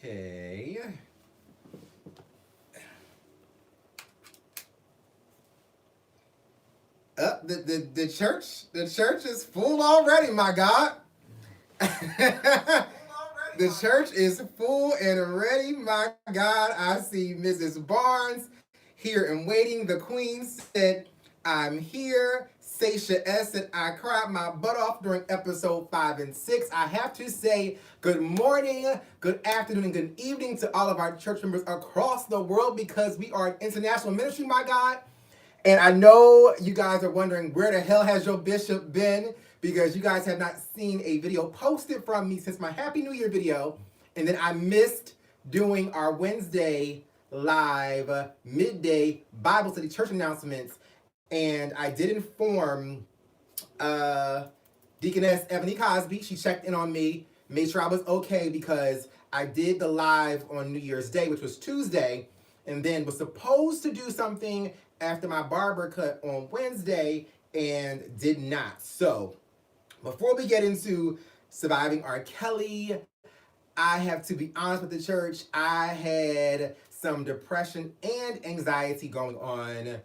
Okay. The church is full already, my God. The church is full and ready, my God. I see Mrs. Barnes here and waiting. The Queen said, I'm here. Seisha S said, I cried my butt off during episode 5 and 6. I have to say good morning, good afternoon, and good evening to all of our church members across the world because we are an international ministry, my God. And I know you guys are wondering where the hell has your bishop been because you guys have not seen a video posted from me since my Happy New Year video. And then I missed doing our Wednesday live midday Bible study church announcements. And I did inform Deaconess Ebony Cosby. She checked in on me, made sure I was okay because I did the live on New Year's Day, which was Tuesday, and then was supposed to do something after my barber cut on Wednesday and did not. So before we get into surviving R. Kelly, I have to be honest with the church. I had some depression and anxiety going on.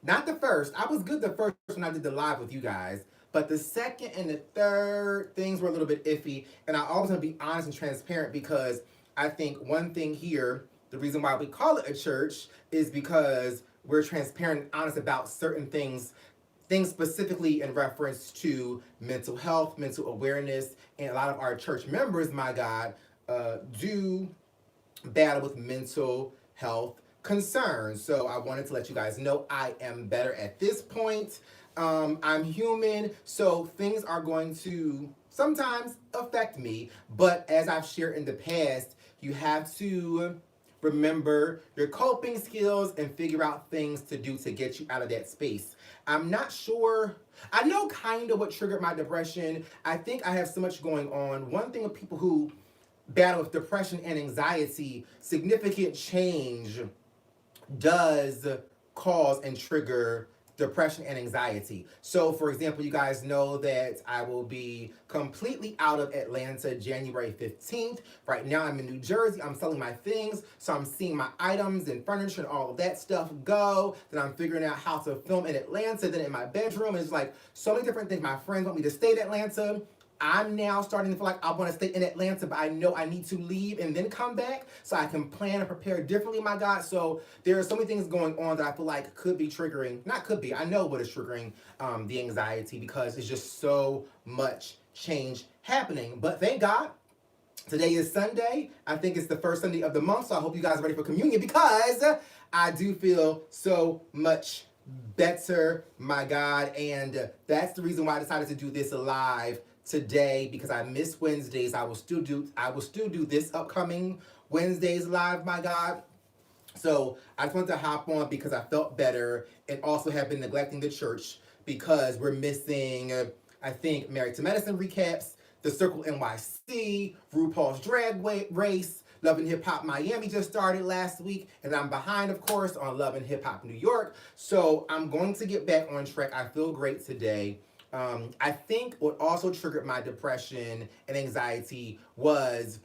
Not the first. I was good the first when I did the live with you guys. But the second and the third, things were a little bit iffy. And I always want to be honest and transparent because I think one thing here, the reason why we call it a church is because we're transparent and honest about certain things specifically in reference to mental health, mental awareness, and a lot of our church members, my God, do battle with mental health concerns. So I wanted to let you guys know I am better at this point. I'm human, so things are going to sometimes affect me. But as I've shared in the past, you have to remember your coping skills and figure out things to do to get you out of that space. I'm not sure. I know kind of what triggered my depression. I think I have so much going on. One thing with people who battle with depression and anxiety, significant change does cause and trigger depression and anxiety. So, for example, you guys know that I will be completely out of Atlanta January 15th. Right now, I'm in New Jersey. I'm selling my things. So I'm seeing my items and furniture and all of that stuff go. Then I'm figuring out how to film in Atlanta. Then in my bedroom, it's like so many different things. My friends want me to stay in Atlanta. I'm now starting to feel like I want to stay in Atlanta, but I know I need to leave and then come back so I can plan and prepare differently, my God. So there are so many things going on that I feel like could be triggering, not could be, I know what is triggering the anxiety because it's just so much change happening. But thank God, today is Sunday. I think it's the first Sunday of the month, so I hope you guys are ready for communion because I do feel so much better, my God. And that's the reason why I decided to do this live today because I missed Wednesdays. I will still do this upcoming Wednesdays live, my God. So I just wanted to hop on because I felt better and also have been neglecting the church because we're missing, I think, Married to Medicine recaps, The Circle NYC, RuPaul's Drag Race, Love and Hip Hop Miami just started last week, and I'm behind, of course, on Love and Hip Hop New York. So I'm going to get back on track. I feel great today. I think what also triggered my depression and anxiety was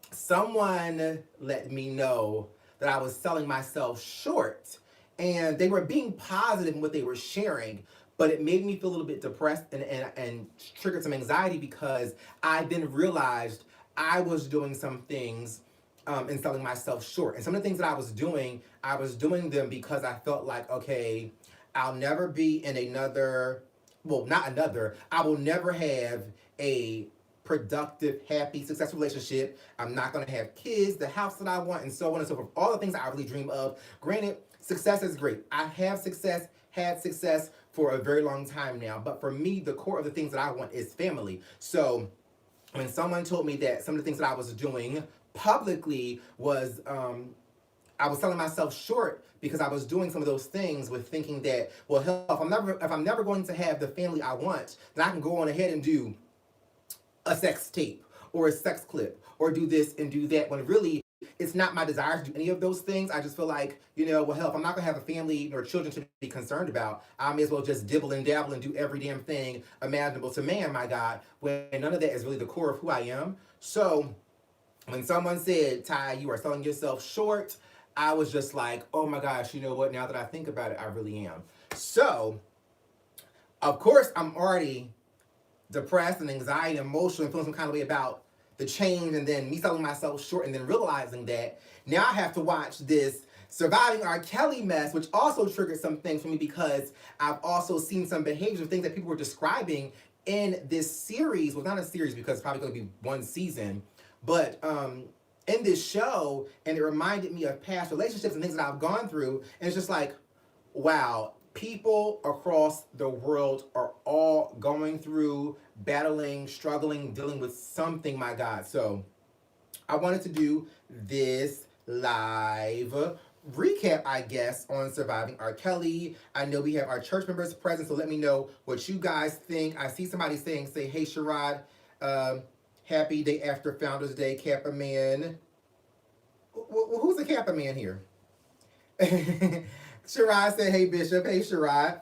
someone let me know that I was selling myself short. And they were being positive in what they were sharing, but it made me feel a little bit depressed and triggered some anxiety because I then realized I was doing some things and selling myself short. And some of the things that I was doing them because I felt like, okay, I'll never be in another, well, not another, I will never have a productive, happy, successful relationship. I'm not going to have kids, the house that I want, and so on and so forth. All the things I really dream of. Granted, success is great. I have success, had success for a very long time now. But for me, the core of the things that I want is family. So when someone told me that some of the things that I was doing publicly was I was selling myself short because I was doing some of those things with thinking that, well, hell, if I'm never going to have the family I want, then I can go on ahead and do a sex tape or a sex clip or do this and do that, when really it's not my desire to do any of those things. I just feel like, well, hell, if I'm not going to have a family nor children to be concerned about, I may as well just dibble and dabble and do every damn thing imaginable to man, my God, when none of that is really the core of who I am. So when someone said, Ty, you are selling yourself short, I was just like, oh my gosh, you know what? Now that I think about it, I really am. So, of course, I'm already depressed and anxiety and emotional and feeling some kind of way about the change and then me selling myself short and then realizing that now I have to watch this surviving R. Kelly mess, which also triggered some things for me because I've also seen some behaviors of things that people were describing in this series. Well, not a series because it's probably going to be one season, but in this show, and it reminded me of past relationships and things that I've gone through, and it's just like, wow, people across the world are all going through, battling, struggling, dealing with something, my God. So I wanted to do this live recap, I guess, on surviving R. Kelly. I know we have our church members present, so let me know what you guys think. I see somebody say, hey, Sherrod, happy day after Founders Day, Kappa Man. Who's a Kappa Man here? Sherrod said, hey, Bishop. Hey, Sherrod.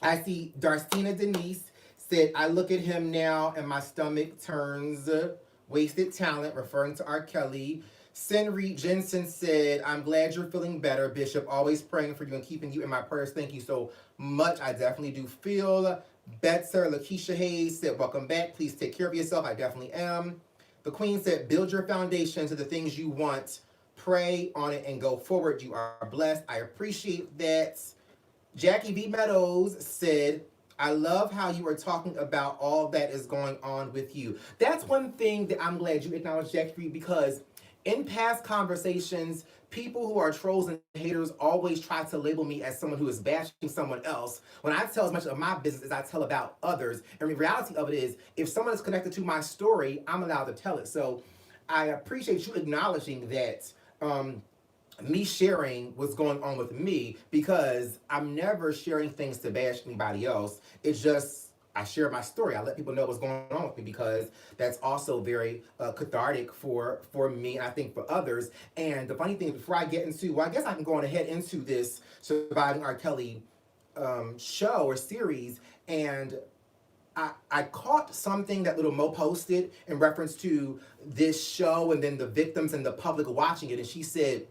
I see Darcina Denise said, I look at him now and my stomach turns wasted talent, referring to R. Kelly. Senri Jensen said, I'm glad you're feeling better, Bishop. Always praying for you and keeping you in my prayers. Thank you so much. I definitely do feel better. Lakeisha Hayes said, welcome back. Please take care of yourself. I definitely am. The Queen said, build your foundation to the things you want. Pray on it and go forward. You are blessed. I appreciate that. Jackie V. Meadows said, I love how you are talking about all that is going on with you. That's one thing that I'm glad you acknowledged, Jackie, because in past conversations, people who are trolls and haters always try to label me as someone who is bashing someone else when I tell as much of my business as I tell about others. And the reality of it is, if someone is connected to my story, I'm allowed to tell it. So I appreciate you acknowledging that me sharing what's going on with me, because I'm never sharing things to bash anybody else. It's just I share my story. I let people know what's going on with me because that's also very cathartic for me and I think for others. And the funny thing is, before I get into, well, I guess I can go on ahead into this Surviving R. Kelly show or series, and I caught something that Little Mo posted in reference to this show and then the victims and the public watching it, and she said,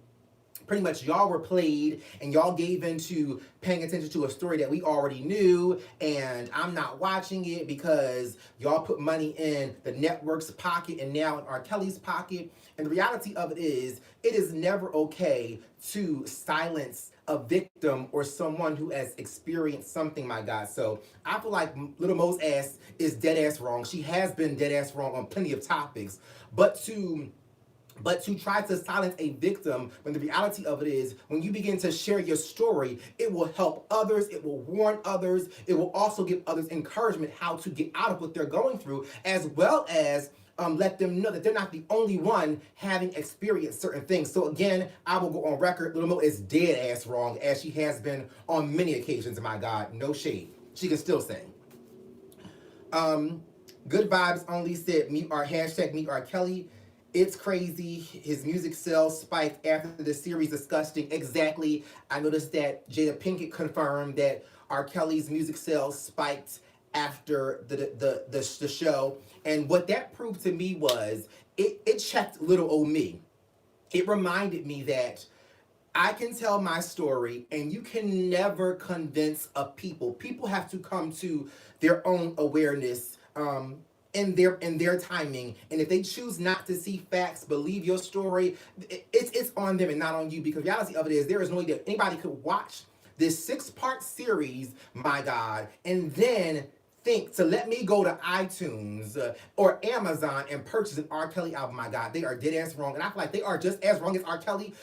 pretty much y'all were played and y'all gave into paying attention to a story that we already knew, and I'm not watching it because y'all put money in the network's pocket and now in R. Kelly's pocket. And the reality of it is never okay to silence a victim or someone who has experienced something, my God. So I feel like Little Mo's ass is dead ass wrong. She has been dead ass wrong on plenty of topics, but to try to silence a victim, when the reality of it is, when you begin to share your story, it will help others, it will warn others, it will also give others encouragement how to get out of what they're going through, as well as let them know that they're not the only one having experienced certain things. So again, I will go on record, Little Mo is dead ass wrong, as she has been on many occasions, my God, no shade. She can still sing. Good Vibes Only said, hashtag meet R. Kelly. It's crazy. His music sales spiked after the series disgusting. Exactly. I noticed that Jada Pinkett confirmed that R. Kelly's music sales spiked after the show. And what that proved to me was it checked little old me. It reminded me that I can tell my story and you can never convince a people. People have to come to their own awareness in their timing, and if they choose not to see facts, believe your story, it's on them and not on you, because the reality of it is there is no way that anybody could watch this 6-part series, my God, and then think to let me go to iTunes or Amazon and purchase an R. Kelly album. My God, they are dead ass wrong, and I feel like they are just as wrong as R. Kelly,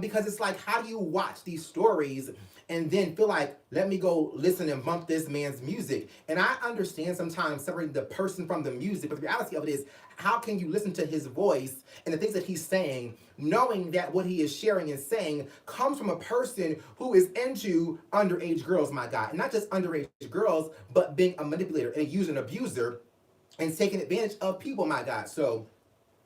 because it's like, how do you watch these stories and then feel like, let me go listen and bump this man's music? And I understand sometimes separating the person from the music, but the reality of it is, how can you listen to his voice and the things that he's saying, knowing that what he is sharing and saying comes from a person who is into underage girls, my God. And not just underage girls, but being a manipulator and an abuser and taking advantage of people, my God. So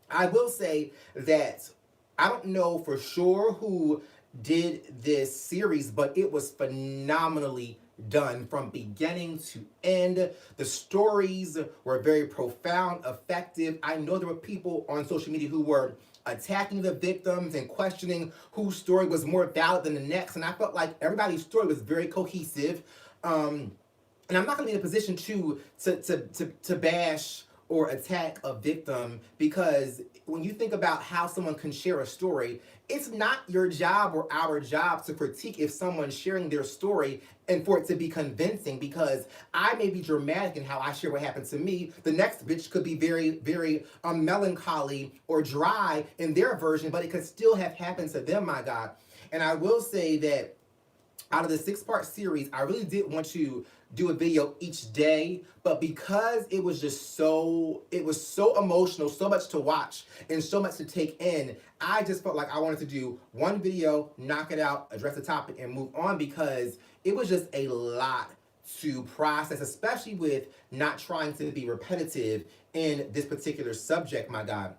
I will say that I don't know for sure who did this series, but it was phenomenally done from beginning to end. The stories were very profound, effective. I know there were people on social media who were attacking the victims and questioning whose story was more valid than the next. And I felt like everybody's story was very cohesive. And I'm not going to be in a position to bash or attack a victim, because when you think about how someone can share a story, it's not your job or our job to critique if someone's sharing their story and for it to be convincing, because I may be dramatic in how I share what happened to me. The next bitch could be very, very melancholy or dry in their version, but it could still have happened to them, my God. And I will say that out of the 6-part series, I really did want to do a video each day, but because it was so emotional, so much to watch and so much to take in, I just felt like I wanted to do one video, knock it out, address the topic, and move on, because it was just a lot to process, especially with not trying to be repetitive in this particular subject, my God.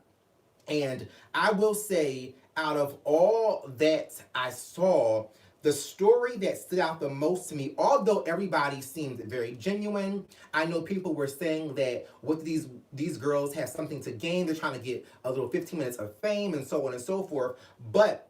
And I will say, out of all that I saw, the story that stood out the most to me, although everybody seemed very genuine, I know people were saying that what these girls have something to gain. They're trying to get a little 15 minutes of fame and so on and so forth. But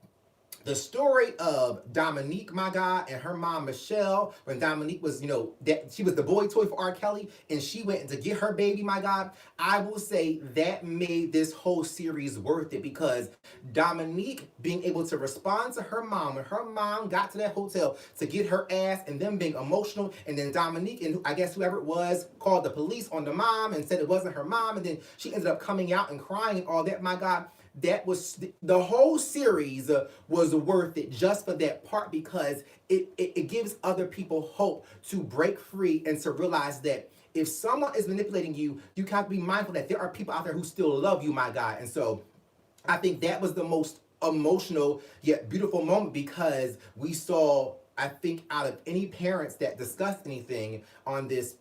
the story of Dominique, my God, and her mom, Michelle, when Dominique was, that she was the boy toy for R. Kelly, and she went to get her baby, my God, I will say that made this whole series worth it, because Dominique being able to respond to her mom, when her mom got to that hotel to get her ass, and them being emotional, and then Dominique, and I guess whoever it was, called the police on the mom and said it wasn't her mom, and then she ended up coming out and crying and all that, my God. That was the whole series was worth it just for that part, because it gives other people hope to break free and to realize that if someone is manipulating you, you have to be mindful that there are people out there who still love you, my God. And so I think that was the most emotional yet beautiful moment, because we saw, I think, out of any parents that discussed anything on this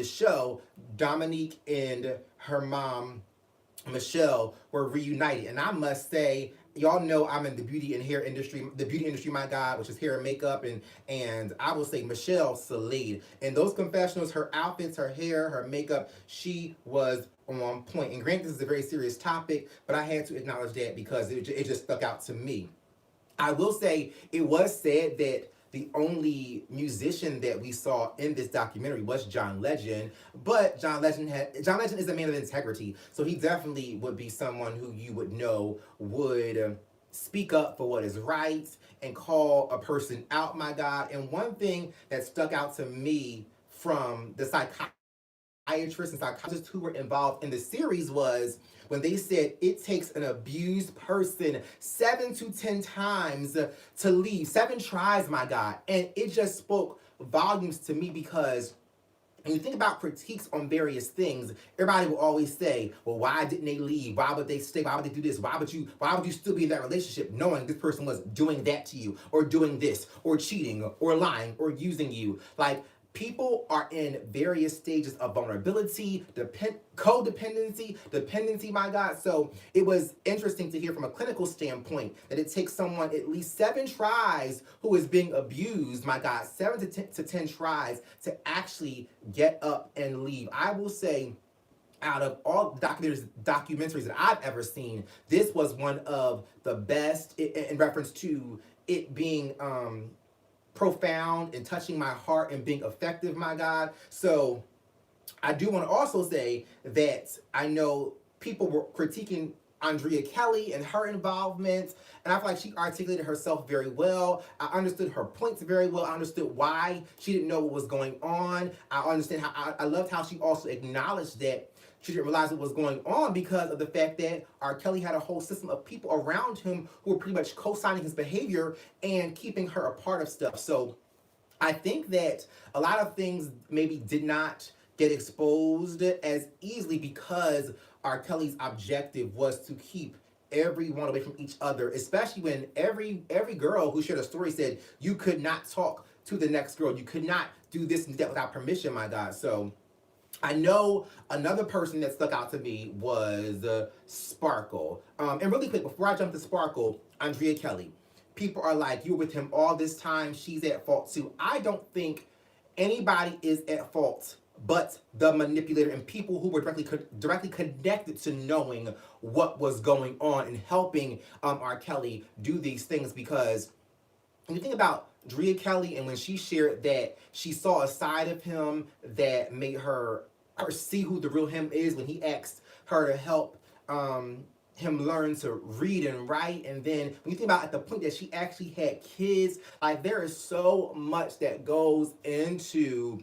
show, Dominique and her mom, Michelle, were reunited. And I must say, y'all know I'm in the beauty and hair industry, my God, which is hair and makeup, and I will say Michelle slayed. And those confessionals, her outfits, her hair, her makeup, she was on point. And granted, this is a very serious topic, but I had to acknowledge that because it just stuck out to me. I will say it was said that the only musician that we saw in this documentary was John Legend, but John Legend is a man of integrity, so he definitely would be someone who you would know would speak up for what is right and call a person out, my God. And one thing that stuck out to me from the psychiatrists and psychologists who were involved in the series was when they said it takes an abused person 7 to 10 times to leave. 7 tries, my God. And it just spoke volumes to me, because when you think about critiques on various things, everybody will always say, well, why didn't they leave? Why would they stay? Why would they do this? Why would you still be in that relationship knowing this person was doing that to you, or doing this, or cheating, or lying, or using you? Like, people are in various stages of vulnerability, codependency, dependency, my God. So it was interesting to hear from a clinical standpoint that it takes someone at least 7 tries who is being abused, my God, 7 to 10 tries to actually get up and leave. I will say, out of all the documentaries that I've ever seen, this was one of the best in reference to it being profound and touching my heart and being effective, my God. So I do want to also say that I know people were critiquing Andrea Kelly and her involvement, and I feel like she articulated herself very well. I understood her points very well. I understood why she didn't know what was going on. I loved how she also acknowledged that she didn't realize what was going on because of the fact that R. Kelly had a whole system of people around him who were pretty much co-signing his behavior and keeping her a part of stuff. So I think that a lot of things maybe did not get exposed as easily because R. Kelly's objective was to keep everyone away from each other, especially when every girl who shared a story said you could not talk to the next girl. You could not do this and that without permission, my God. So I know another person that stuck out to me was Sparkle. And really quick, before I jump to Sparkle, Andrea Kelly. People are like, you were with him all this time, she's at fault too. I don't think anybody is at fault but the manipulator and people who were directly connected to knowing what was going on and helping R. Kelly do these things. Because when you think about Drea Kelly and when she shared that she saw a side of him that made her see who the real him is, when he asked her to help him learn to read and write. And then when you think about at the point that she actually had kids, like there is so much that goes into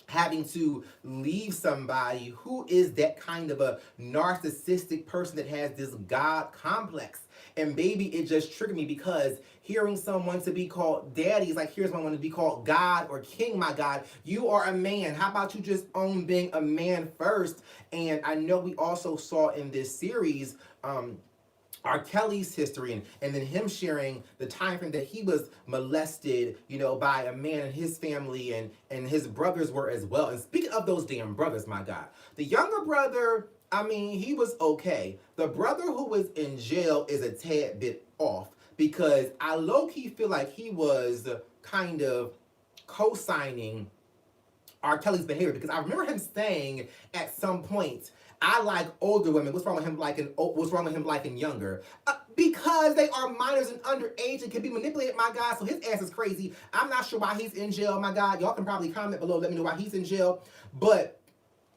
having to leave somebody who is that kind of a narcissistic person that has this God complex. And baby, it just triggered me because hearing someone to be called daddy is like hearing someone to be called God or king. My God, you are a man. How about you just own being a man first? And I know we also saw in this series, R. Kelly's history, and then him sharing the time frame that he was molested, by a man in his family, and his brothers were as well. And speaking of those damn brothers, my God, the younger brother, I mean, he was okay. The brother who was in jail is a tad bit off because I low-key feel like he was kind of co-signing R. Kelly's behavior, because I remember him saying at some point, I like older women. What's wrong with him liking younger? Because they are minors and underage and can be manipulated, my God. So his ass is crazy. I'm not sure why he's in jail, my God. Y'all can probably comment below, let me know why he's in jail. But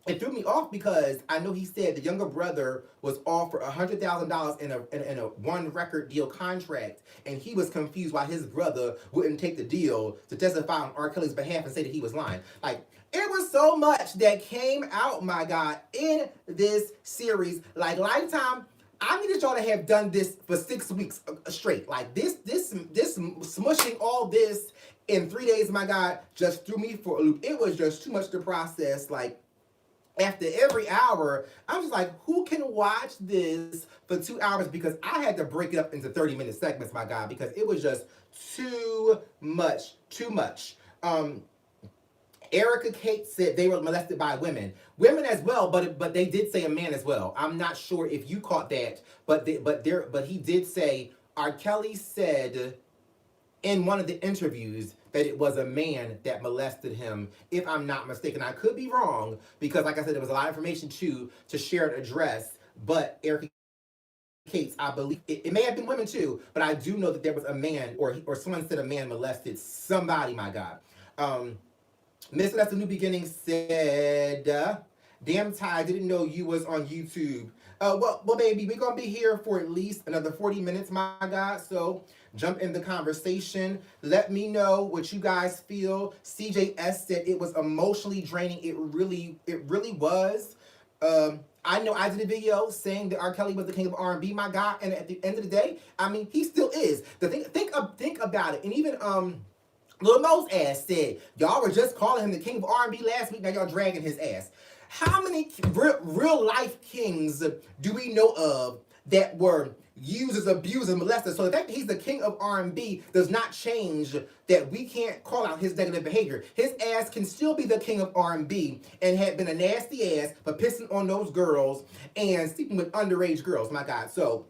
it threw me off because I know he said the younger brother was offered $100,000 in a one record deal contract, and he was confused why his brother wouldn't take the deal to testify on R. Kelly's behalf and say that he was lying. Like, it was so much that came out, my God, in this series. Like, Lifetime, I needed y'all to have done this for 6 weeks straight. Like, this smushing all this in 3 days, my God, just threw me for a loop. It was just too much to process. Like, after every hour, I'm just like, who can watch this for 2 hours? Because I had to break it up into 30-minute segments, my God, because it was just too much. Erica Kate said they were molested by women as well, but they did say a man as well. I'm not sure if you caught that, but he did say, R. Kelly said in one of the interviews that it was a man that molested him, if I'm not mistaken. I could be wrong, because like I said, there was a lot of information to share and address, but Erica Cates, I believe, it may have been women too, but I do know that there was a man, or someone said a man molested somebody, my God. Mr. That's a New Beginning said, damn Ty, didn't know you was on YouTube. Well, baby, we're going to be here for at least another 40 minutes, my God. So jump in the conversation. Let me know what you guys feel. CJS said it was emotionally draining. It really was. I know I did a video saying that R. Kelly was the king of R&B, my God. And at the end of the day, I mean, he still is. Think about it. And even Lil Mo's ass said, y'all were just calling him the king of R&B last week, now y'all dragging his ass. How many real life kings do we know of that were users, abusers, molesters? So the fact that he's the king of R&B does not change that we can't call out his negative behavior. His ass can still be the king of R&B and had been a nasty ass for pissing on those girls and sleeping with underage girls, my God. So,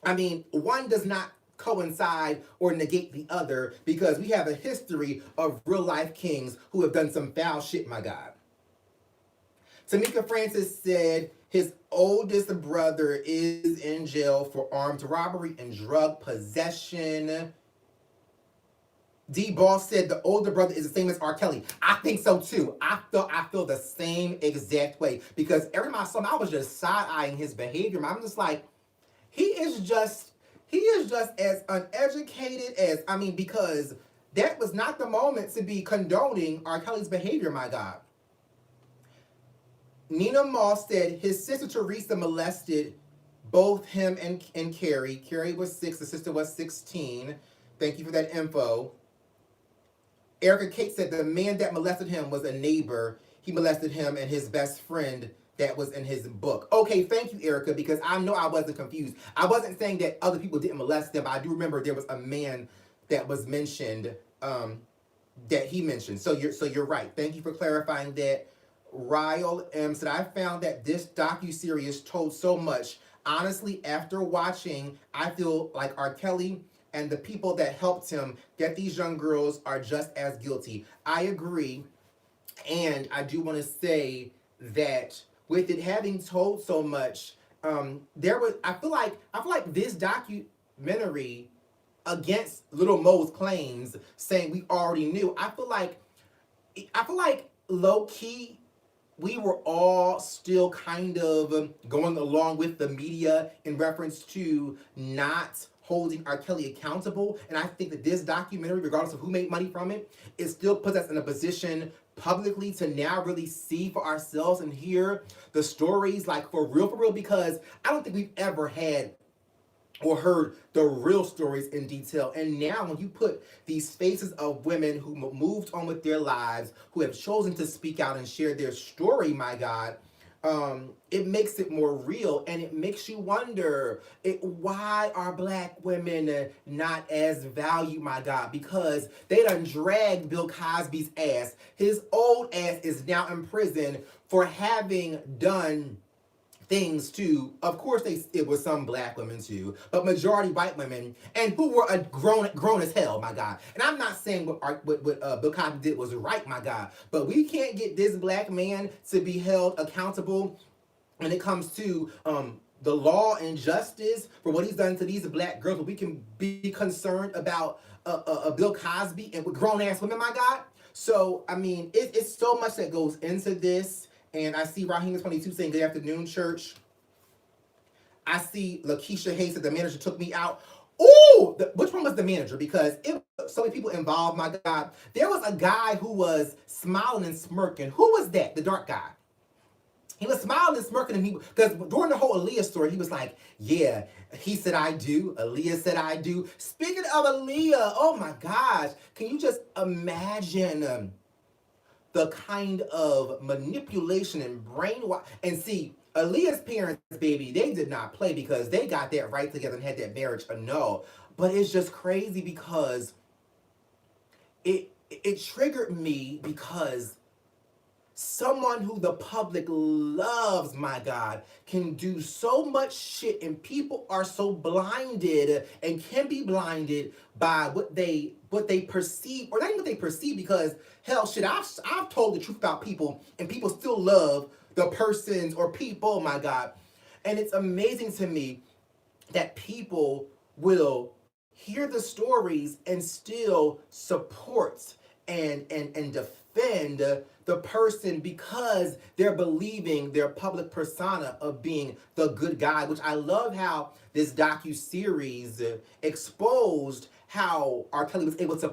I mean, one does not coincide or negate the other, because we have a history of real life kings who have done some foul shit, my God. Tamika Francis said his oldest brother is in jail for armed robbery and drug possession. D Boss said the older brother is the same as R. Kelly. I think so too. I feel the same exact way, because every time I saw him, I was just side-eyeing his behavior. I'm just like, he is just as uneducated as, I mean, because that was not the moment to be condoning R. Kelly's behavior, my God. Nina Moss said his sister Teresa molested both him and Carrie. Carrie was 6, the sister was 16. Thank you for that info. Erica Kate said the man that molested him was a neighbor. He molested him and his best friend that was in his book. Okay, thank you, Erica, because I know I wasn't confused. I wasn't saying that other people didn't molest them, but I do remember there was a man that was mentioned, that he mentioned. So you're right. Thank you for clarifying that. Ryle M said, I found that this docuseries told so much. Honestly, after watching, I feel like R. Kelly and the people that helped him get these young girls are just as guilty. I agree. And I do want to say that with it having told so much, there was I feel like this documentary against Little Mo's claims saying we already knew. I feel like low key we were all still kind of going along with the media in reference to not holding R. Kelly accountable. And I think that this documentary, regardless of who made money from it, it still puts us in a position publicly to now really see for ourselves and hear the stories like for real, because I don't think we've ever had or heard the real stories in detail. And now, when you put these faces of women who moved on with their lives, who have chosen to speak out and share their story, my God, it makes it more real, and it makes you wonder, why are black women not as valued, my God? Because they done dragged Bill Cosby's ass. His old ass is now in prison for having done things to, of course, it was some black women too, but majority white women, and who were grown as hell, my God. And I'm not saying what Bill Cosby did was right, my God, but we can't get this black man to be held accountable when it comes to the law and justice for what he's done to these black girls. But we can be concerned about Bill Cosby and with grown ass women, my God. So I mean, it's so much that goes into this. And I see Raheem22 saying, "Good afternoon, church." I see Lakeisha Hayes said the manager took me out. Ooh, which one was the manager? Because it was so many people involved, my God. There was a guy who was smiling and smirking. Who was that? The dark guy. He was smiling and smirking, and because during the whole Aaliyah story, he was like, "Yeah, he said I do. Aaliyah said I do." Speaking of Aaliyah, oh my gosh, can you just imagine the kind of manipulation and brainwash? And see, Aaliyah's parents, baby, they did not play because they got that right together and had that marriage annulled. But it's just crazy because it triggered me because someone who the public loves, my God, can do so much shit, and people are so blinded and can be blinded by what they perceive, or not even what they perceive, because hell, shit, I've told the truth about people, and people still love the persons or people, my God. And it's amazing to me that people will hear the stories and still support and defend the person because they're believing their public persona of being the good guy, which I love how this docu-series exposed how R. Kelly was able to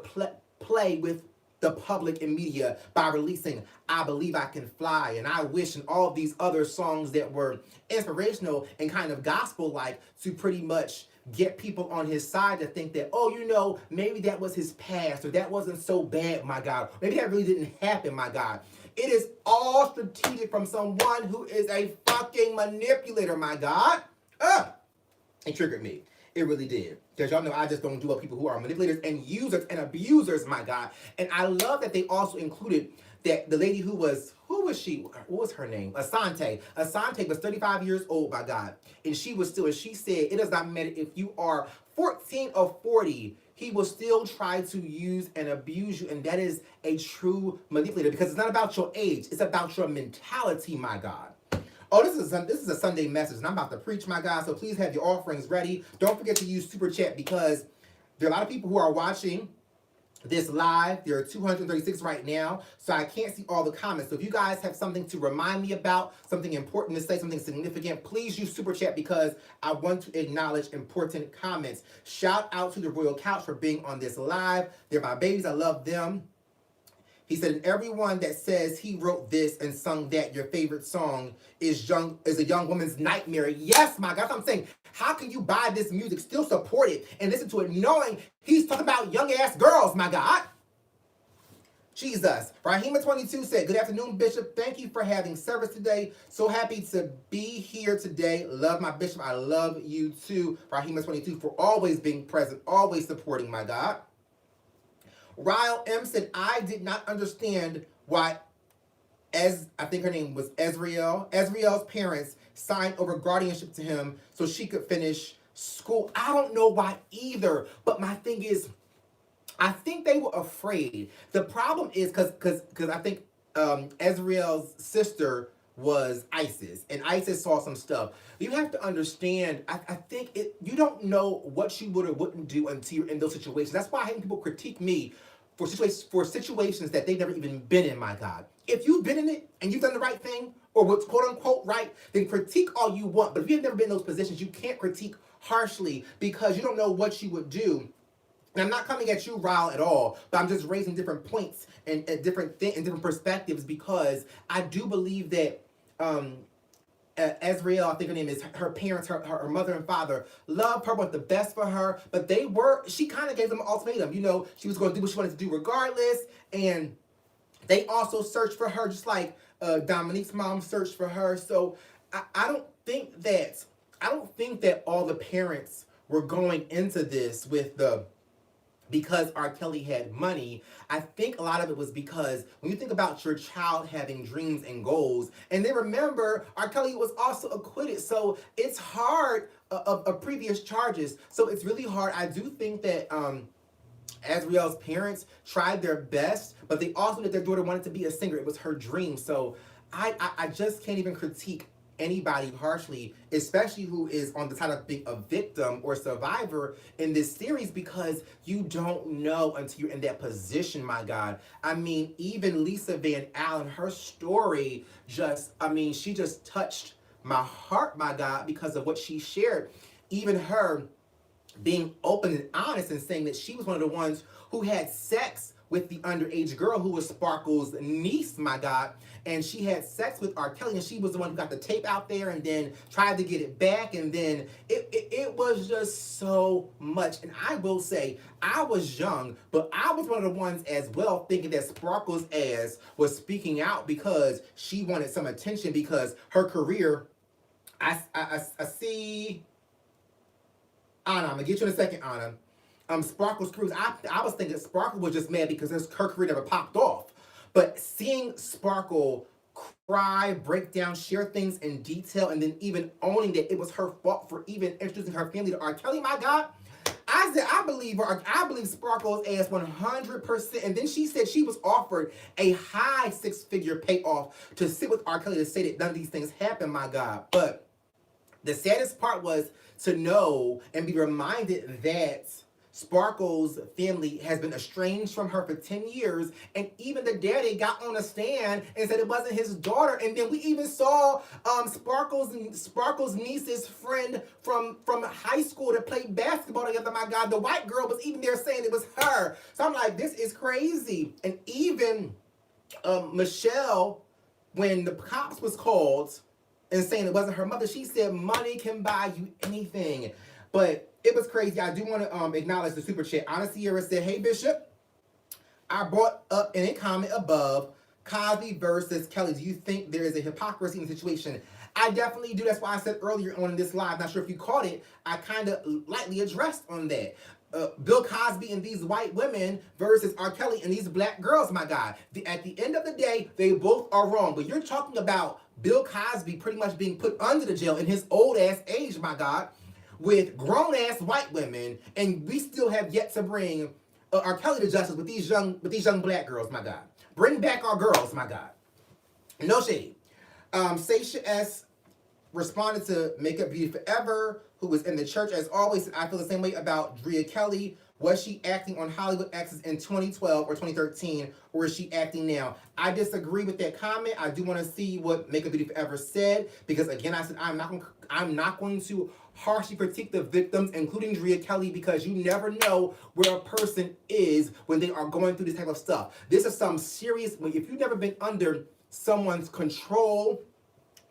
play with the public and media by releasing "I Believe I Can Fly" and "I Wish" and all these other songs that were inspirational and kind of gospel-like to pretty much get people on his side to think that, oh, maybe that was his past, or that wasn't so bad, my God. Maybe that really didn't happen, my God. It is all strategic from someone who is a fucking manipulator, my God. It triggered me. It really did. Because y'all know I just don't do what people who are manipulators and users and abusers, my God. And I love that they also included that the lady who was she? What was her name? Asante. Asante was 35 years old, my God. And she said, it does not matter if you are 14 or 40, he will still try to use and abuse you. And that is a true manipulator, because it's not about your age. It's about your mentality, my God. Oh, this is a Sunday message, and I'm about to preach, my God. So please have your offerings ready. Don't forget to use Super Chat, because there are a lot of people who are watching this live. There are 236 right now, so I can't see all the comments. So if you guys have something to remind me about, something important to say, something significant, please use Super Chat, because I want to acknowledge important comments. Shout out to the Royal Couch for being on this live. They're my babies. I love them. He said, "And everyone that says he wrote this and sung that, your favorite song is a young woman's nightmare." Yes, my God, that's what I'm saying. How can you buy this music, still support it, and listen to it, knowing he's talking about young-ass girls, my God? Jesus. Rahima22 said, "Good afternoon, Bishop. Thank you for having service today. So happy to be here today. Love my Bishop. I love you too, Rahima22, for always being present, always supporting, my God." Ryle M said, "I did not understand why," I think her name was Ezreal's parents signed over guardianship to him so she could finish school. I don't know why either. But my thing is, I think they were afraid. The problem is because I think Ezreal's sister was Isis, and Isis saw some stuff. You have to understand. I think you don't know what you would or wouldn't do until you're in those situations. That's why I hate people critique me for situations that they've never even been in. My God, if you've been in it and you've done the right thing or what's quote unquote right, then critique all you want. But if you've never been in those positions, you can't critique harshly because you don't know what you would do. And I'm not coming at you, Ryle, at all, but I'm just raising different points and different perspectives because I do believe that Ezreal, I think her name is, her parents, her mother and father loved her, want the best for her, but she kind of gave them an ultimatum. You know, she was going to do what she wanted to do regardless, and they also searched for her, just like Dominique's mom searched for her. So I don't think that all the parents were going into this with because R. Kelly had money. I think a lot of it was because when you think about your child having dreams and goals, and then remember, R. Kelly was also acquitted, so it's hard of previous charges. So it's really hard. I do think that Azriel's parents tried their best, but they also that their daughter wanted to be a singer. It was her dream. So I just can't even critique anybody harshly, especially who is on the side of being a victim or survivor in this series, because you don't know until you're in that position, my God. I mean, even Lisa Van Allen, her story she just touched my heart, my God, because of what she shared. Even her being open and honest and saying that she was one of the ones who had sex with the underage girl who was Sparkle's niece, my God. And she had sex with R. Kelly, and she was the one who got the tape out there and then tried to get it back. And then it was just so much. And I will say, I was young, but I was one of the ones as well thinking that Sparkle's ass was speaking out because she wanted some attention because her career, I see... Anna, I'm gonna get you in a second, Anna. Sparkle's cruise. I was thinking Sparkle was just mad because her career never popped off. But seeing Sparkle cry, break down, share things in detail, and then even owning that it was her fault for even introducing her family to R. Kelly, my God, I said I believe Sparkle's ass 100%. And then she said she was offered a high six-figure payoff to sit with R. Kelly to say that none of these things happened, my God. But the saddest part was to know and be reminded that Sparkle's family has been estranged from her for 10 years, and even the daddy got on a stand and said it wasn't his daughter. And then we even saw Sparkle's niece's friend from high school that played basketball together. My God, the white girl was even there saying it was her. So I'm like, this is crazy. And even Michelle, when the cops was called and saying it wasn't her mother, she said money can buy you anything. But it was crazy. I do want to acknowledge the super chat. Anna Sierra said, hey, Bishop, I brought up in a comment above, Cosby versus Kelly. Do you think there is a hypocrisy in the situation? I definitely do. That's why I said earlier on in this live, not sure if you caught it, I kind of lightly addressed on that. Bill Cosby and these white women versus R. Kelly and these black girls, my God. At the end of the day, they both are wrong. But you're talking about Bill Cosby pretty much being put under the jail in his old ass age, my God, with grown ass white women, and we still have yet to bring R. Kelly to justice with these young black girls, my God. Bring back our girls, my God. No shade. Seisha S. responded to Makeup Beauty Forever, who was in the church as always. I feel the same way about Drea Kelly. Was she acting on Hollywood Exes in 2012 or 2013, or is she acting now? I disagree with that comment. I do want to see what Makeup Beauty Forever said, because again, I said I'm not going to harshly critique the victims, including Drea Kelly, because you never know where a person is when they are going through this type of stuff. This is some serious, if you've never been under someone's control,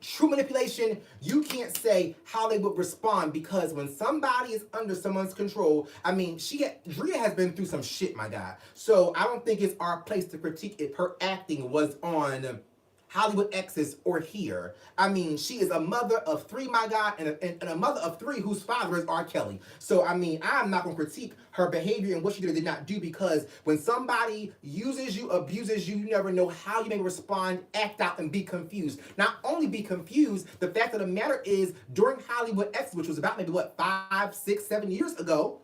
true manipulation, you can't say how they would respond, because when somebody is under someone's control, I mean, Drea has been through some shit, my God. So I don't think it's our place to critique if her acting was on Hollywood Exes or here. I mean, she is a mother of three, my God, and a mother of three whose father is R. Kelly. So, I mean, I'm not going to critique her behavior and what she did or did not do, because when somebody uses you, abuses you, you never know how you may respond, act out, and be confused. Not only be confused, the fact of the matter is, during Hollywood Exes, which was about maybe, 5, 6, 7 years ago,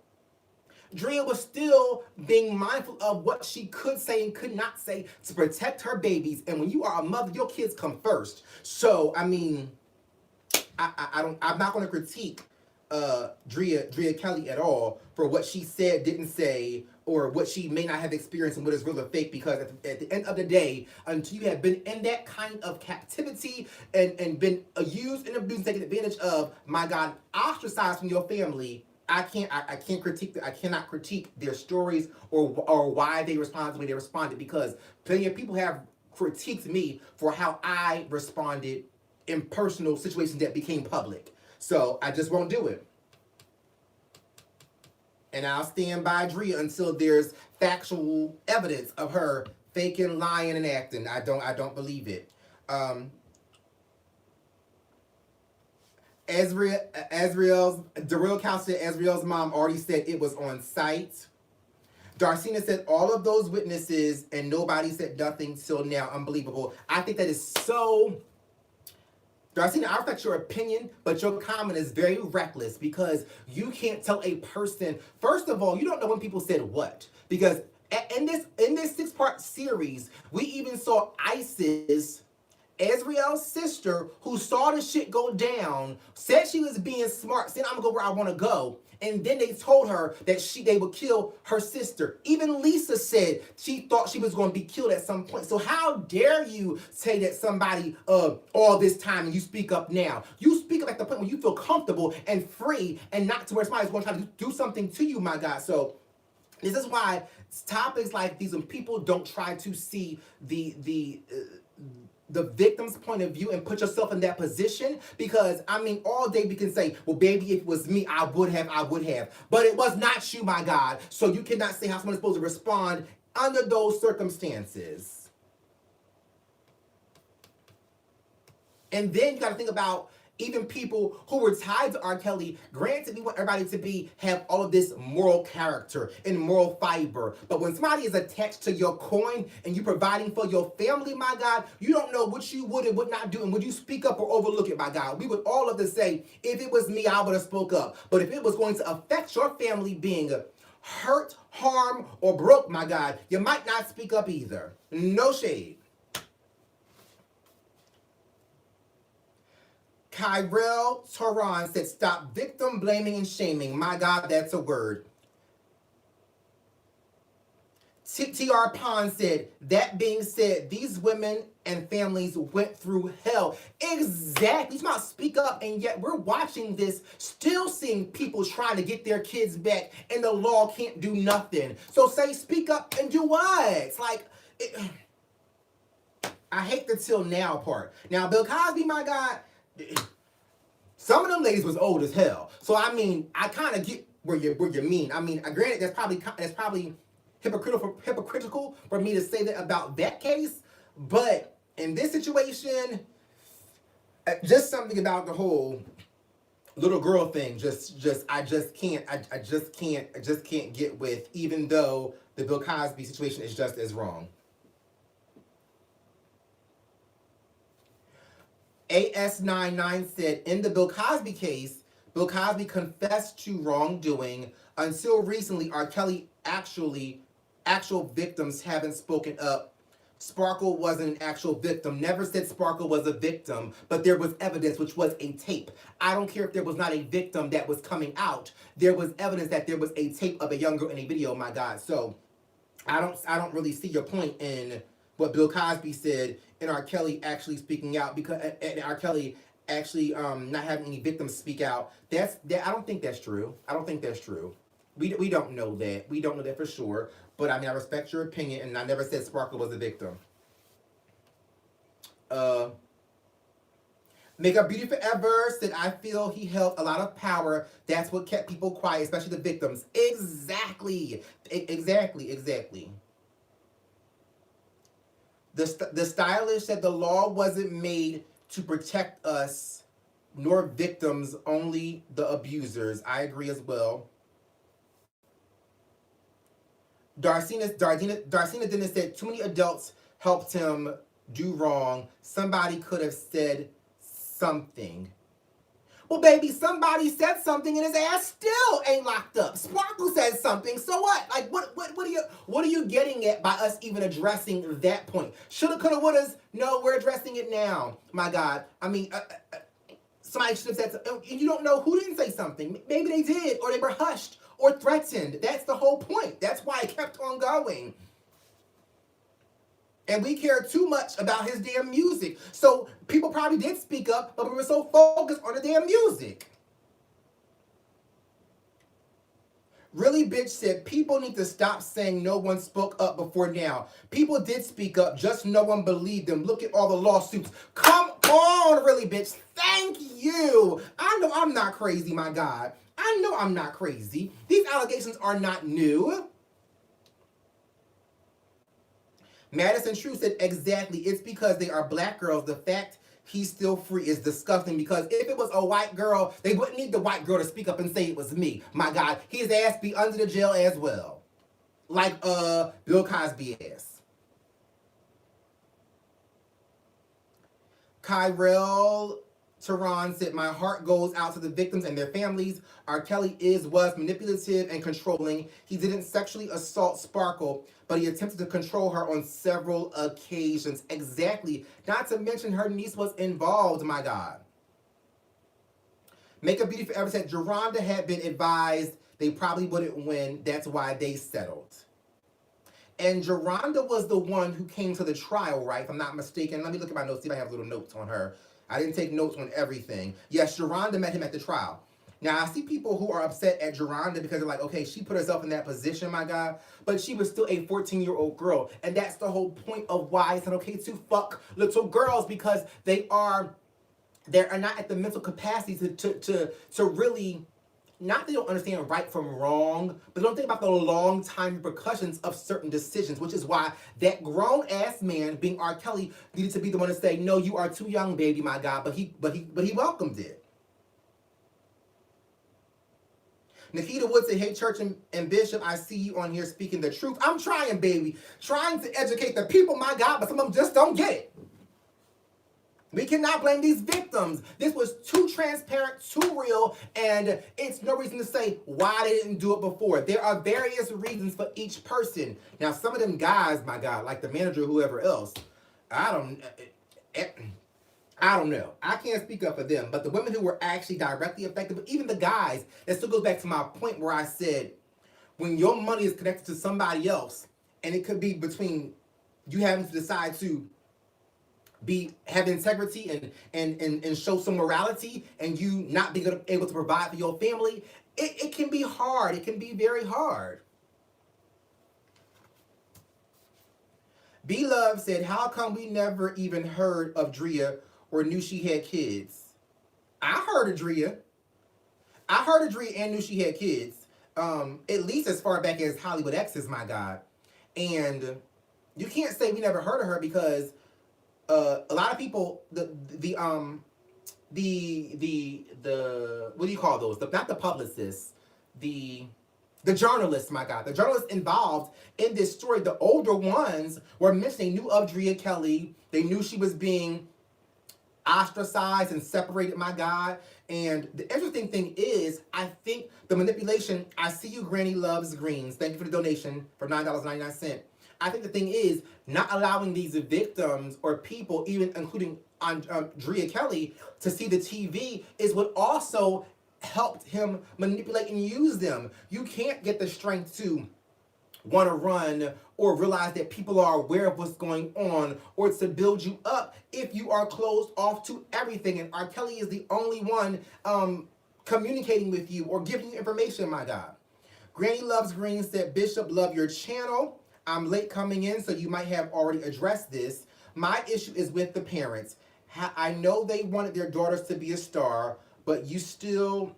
Drea was still being mindful of what she could say and could not say to protect her babies. And when you are a mother, your kids come first. So, I mean, I'm not going to critique Drea Kelly at all for what she said, didn't say, or what she may not have experienced and what is real or fake, because at the end of the day, until you have been in that kind of captivity and been used and abused, taken advantage of, my God, ostracized from your family, I cannot critique their stories or why they responded the way they responded, because plenty of people have critiqued me for how I responded in personal situations that became public. So I just won't do it. And I'll stand by Drea until there's factual evidence of her faking, lying, and acting. I don't believe it. The real counselor, Ezreal's mom already said it was on site. Darcina said all of those witnesses and nobody said nothing till now. Unbelievable. I think that is so... Darcina, I respect your opinion, but your comment is very reckless, because you can't tell a person... First of all, you don't know when people said what. Because in this 6-part series, we even saw Isis... Ezreal's sister, who saw the shit go down, said she was being smart, said, I'm gonna go where I wanna go. And then they told her that they would kill her sister. Even Lisa said she thought she was gonna be killed at some point. So how dare you say that somebody all this time and you speak up now? You speak up at the point where you feel comfortable and free, and not to where somebody's gonna try to do something to you, my God. So this is why topics like these, when people don't try to see the victim's point of view and put yourself in that position, because, I mean, all day we can say, well, baby, if it was me, I would have. But it was not you, my God. So you cannot say how someone's supposed to respond under those circumstances. And then you got to think about even people who were tied to R. Kelly. Granted, we want everybody to have all of this moral character and moral fiber. But when somebody is attached to your coin and you providing for your family, my God, you don't know what you would and would not do. And would you speak up or overlook it, my God? We would all love to say, if it was me, I would have spoke up. But if it was going to affect your family being hurt, harmed, or broke, my God, you might not speak up either. No shade. Kyrell Toran said, stop victim blaming and shaming. My God, that's a word. T.R. Pond said, that being said, these women and families went through hell. Exactly. It's about speak up, and yet we're watching this, still seeing people trying to get their kids back, and the law can't do nothing. So say speak up and do what? It's like... I hate the till now part. Now, Bill Cosby, my God... Some of them ladies was old as hell. So I mean, I kind of get where you mean. I mean, granted, that's probably hypocritical for me to say that about that case. But in this situation, just something about the whole little girl thing. I just can't get with. Even though the Bill Cosby situation is just as wrong. AS99 said, in the Bill Cosby case, Bill Cosby confessed to wrongdoing. Until recently, R. Kelly actual victims haven't spoken up. Sparkle wasn't an actual victim. Never said Sparkle was a victim, but there was evidence, which was a tape. I don't care if there was not a victim that was coming out. There was evidence that there was a tape of a young girl in a video, my God. So I don't really see your point in what Bill Cosby said and R. Kelly actually speaking out, because and R. Kelly actually not having any victims speak out. I don't think that's true. I don't think that's true. We don't know that. We don't know that for sure. But I mean, I respect your opinion, and I never said Sparkle was a victim. Make Up Beauty Forever said, I feel he held a lot of power. That's what kept people quiet, especially the victims. Exactly. Exactly. The stylist said the law wasn't made to protect us, nor victims, only the abusers. I agree as well. Darcina Dennis said, too many adults helped him do wrong. Somebody could have said something. Well, baby, somebody said something and his ass still ain't locked up. Sparkle says something, so what? Like, what are you getting at by us even addressing that point? Shoulda, coulda, wouldas. No, we're addressing it now. My God, I mean, somebody should have said something, and you don't know who didn't say something. Maybe they did, or they were hushed or threatened. That's the whole point. That's why it kept on going. And we care too much about his damn music. So people probably did speak up, but we were so focused on the damn music. Really, bitch said, people need to stop saying no one spoke up before now. People did speak up, just no one believed them. Look at all the lawsuits. Come on, really, bitch. Thank you. I know I'm not crazy, my God. I know I'm not crazy. These allegations are not new. Madison True said, exactly. It's because they are black girls. The fact he's still free is disgusting, because if it was a white girl, they wouldn't need the white girl to speak up and say it was me. My God, his ass be under the jail as well. Like Bill Cosby ass. Kyrell Tehran said, my heart goes out to the victims and their families. R. Kelly was manipulative and controlling. He didn't sexually assault Sparkle, but he attempted to control her on several occasions. Exactly. Not to mention her niece was involved, my God. Make a Beauty Forever said, Geronda had been advised they probably wouldn't win. That's why they settled. And Geronda was the one who came to the trial, right? If I'm not mistaken. Let me look at my notes, see if I have little notes on her. I didn't take notes on everything. Yes, Geronda met him at the trial. Now, I see people who are upset at Geronda because they're like, okay, she put herself in that position, my God, but she was still a 14-year-old girl. And that's the whole point of why it's not okay to fuck little girls, because they are not at the mental capacity to really, not they don't understand right from wrong, but they don't think about the long time repercussions of certain decisions, which is why that grown-ass man, being R. Kelly, needed to be the one to say, no, you are too young, baby, my God, but he welcomed it. Nikita Wood said, hey, Church and Bishop, I see you on here speaking the truth. I'm trying, baby. Trying to educate the people, my God, but some of them just don't get it. We cannot blame these victims. This was too transparent, too real, and it's no reason to say why they didn't do it before. There are various reasons for each person. Now, some of them guys, my God, like the manager or whoever else, I don't know. I can't speak up for them. But the women who were actually directly affected, but even the guys, that still goes back to my point where I said, when your money is connected to somebody else, and it could be between you having to decide to have integrity and show some morality, and you not being able to provide for your family, it can be hard. It can be very hard. B-Love said, how come we never even heard of Drea or knew she had kids? I heard of Drea. I heard of Drea and knew she had kids. At least as far back as Hollywood X's, my God. And you can't say we never heard of her, because a lot of people, the what do you call those? Not the publicists, the journalists, my God. The journalists involved in this story, the older ones were mentioning, they knew of Drea Kelly. They knew she was being ostracized and separated, my God. And the interesting thing is, I think the manipulation, I see you, Granny Loves Greens. Thank you for the donation for $9.99. I think the thing is, not allowing these victims or people, even including Drea Kelly, to see the TV is what also helped him manipulate and use them. You can't get the strength to want to run or realize that people are aware of what's going on, or to build you up if you are closed off to everything. And R. Kelly is the only one communicating with you or giving you information, my God. Granny Loves Green said, Bishop, love your channel. I'm late coming in, so you might have already addressed this. My issue is with the parents. I know they wanted their daughters to be a star, but you still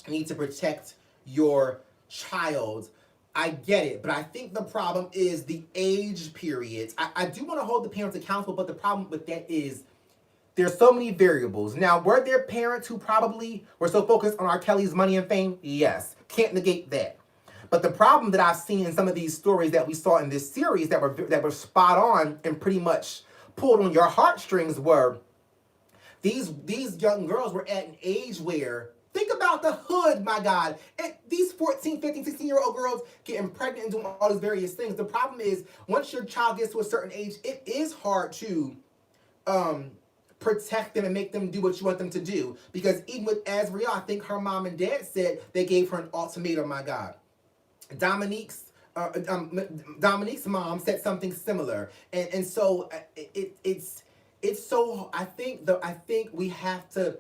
need to protect your child. I get it, but I think the problem is the age periods. I do want to hold the parents accountable, but the problem with that is there's so many variables. Now, were there parents who probably were so focused on R. Kelly's money and fame? Yes. Can't negate that. But the problem that I've seen in some of these stories that we saw in this series that were spot on and pretty much pulled on your heartstrings were These young girls were at an age where, think about the hood, my God. And these 14, 15, 16-year-old girls getting pregnant and doing all these various things. The problem is, once your child gets to a certain age, it is hard to protect them and make them do what you want them to do. Because even with Azriel, I think her mom and dad said they gave her an ultimatum, my God. Dominique's mom said something similar. And so it's so, I think we have to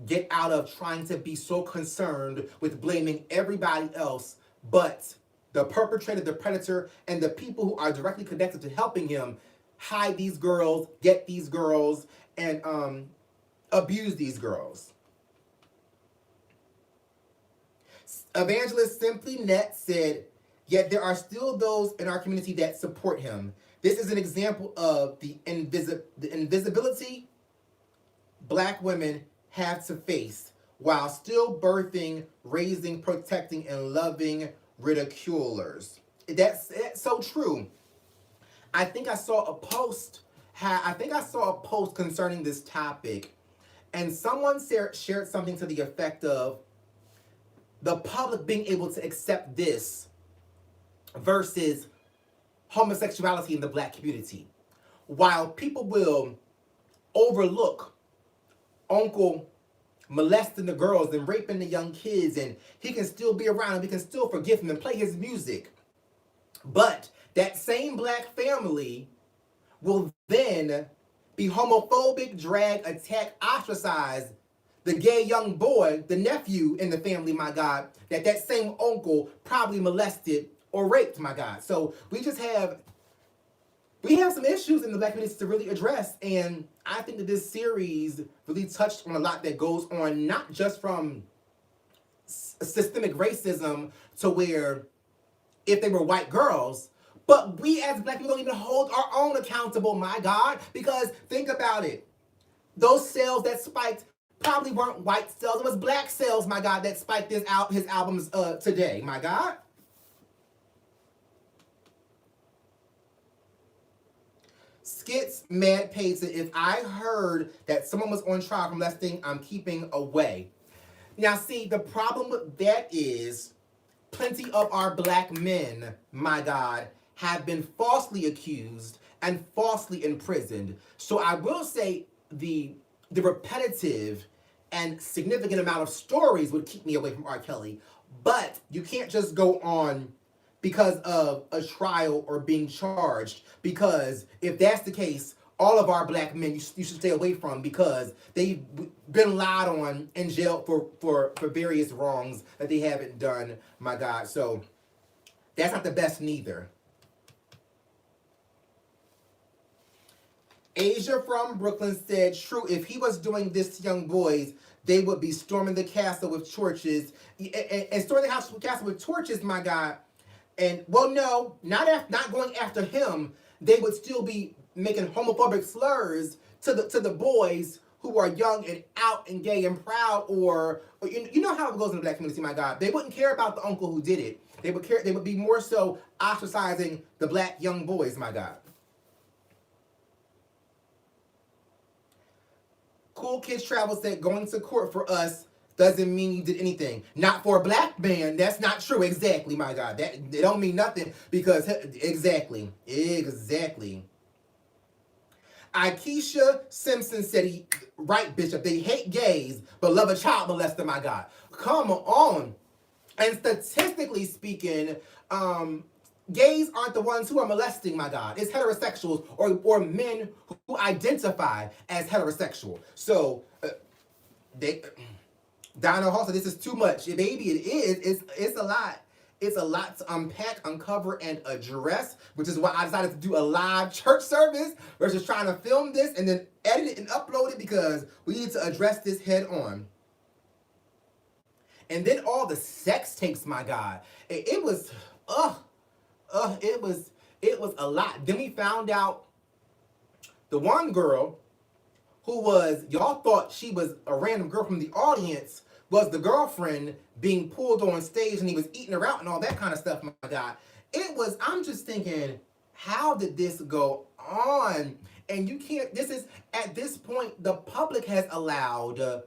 get out of trying to be so concerned with blaming everybody else but the perpetrator, the predator, and the people who are directly connected to helping him hide these girls, get these girls, and abuse these girls. Evangelist Simply Net said, yet there are still those in our community that support him. This is an example of the invisibility Black women have to face while still birthing, raising, protecting, and loving ridiculers. That's so true. I think I saw a post concerning this topic, and someone shared something to the effect of the public being able to accept this versus homosexuality in the Black community. While people will overlook Uncle molesting the girls and raping the young kids, and he can still be around and we can still forgive him and play his music. But that same Black family will then be homophobic, drag, attack, ostracize the gay young boy, the nephew in the family, my God, that same uncle probably molested or raped, my God. So we have some issues in the Black community to really address, and I think that this series really touched on a lot that goes on, not just from systemic racism to where if they were white girls, but we as Black people don't even hold our own accountable, my God, because think about it. Those sales that spiked probably weren't white sales. It was Black sales, my God, that spiked his albums today, my God. Skits Mad Paid said, if I heard that someone was on trial for molesting, I'm keeping away. Now, see, the problem with that is plenty of our Black men, my God, have been falsely accused and falsely imprisoned. So I will say the repetitive and significant amount of stories would keep me away from R. Kelly. But you can't just go on because of a trial or being charged, because if that's the case, all of our Black men you should stay away from, because they've been lied on in jail for various wrongs that they haven't done, my God. So that's not the best neither. Asia from Brooklyn said, true, if he was doing this to young boys, they would be storming the castle with torches. And storming the castle with torches, my God. And, well, no, not going after him. They would still be making homophobic slurs to the boys who are young and out and gay and proud, or you know how it goes in the Black community, my God. They wouldn't care about the uncle who did it. They would be more so ostracizing the Black young boys, my God. Cool Kids Travel said, going to court for us doesn't mean you did anything. Not for a Black man. That's not true. Exactly, my God. That it don't mean nothing, because exactly. Akeisha Simpson said, right, Bishop, they hate gays but love a child molester, my God. Come on. And statistically speaking, gays aren't the ones who are molesting, my God. It's heterosexuals or men who identify as heterosexual. So Donna Hall said, this is too much. Baby, it is. It's a lot. It's a lot to unpack, uncover, and address, which is why I decided to do a live church service versus trying to film this and then edit it and upload it, because we need to address this head on. And then all the sex tapes, my God. It was a lot. Then we found out the one girl who was, y'all thought she was a random girl from the audience, was the girlfriend being pulled on stage, and he was eating her out and all that kind of stuff, my God. I'm just thinking, how did this go on? And you can't, this is, at this point, the public has allowed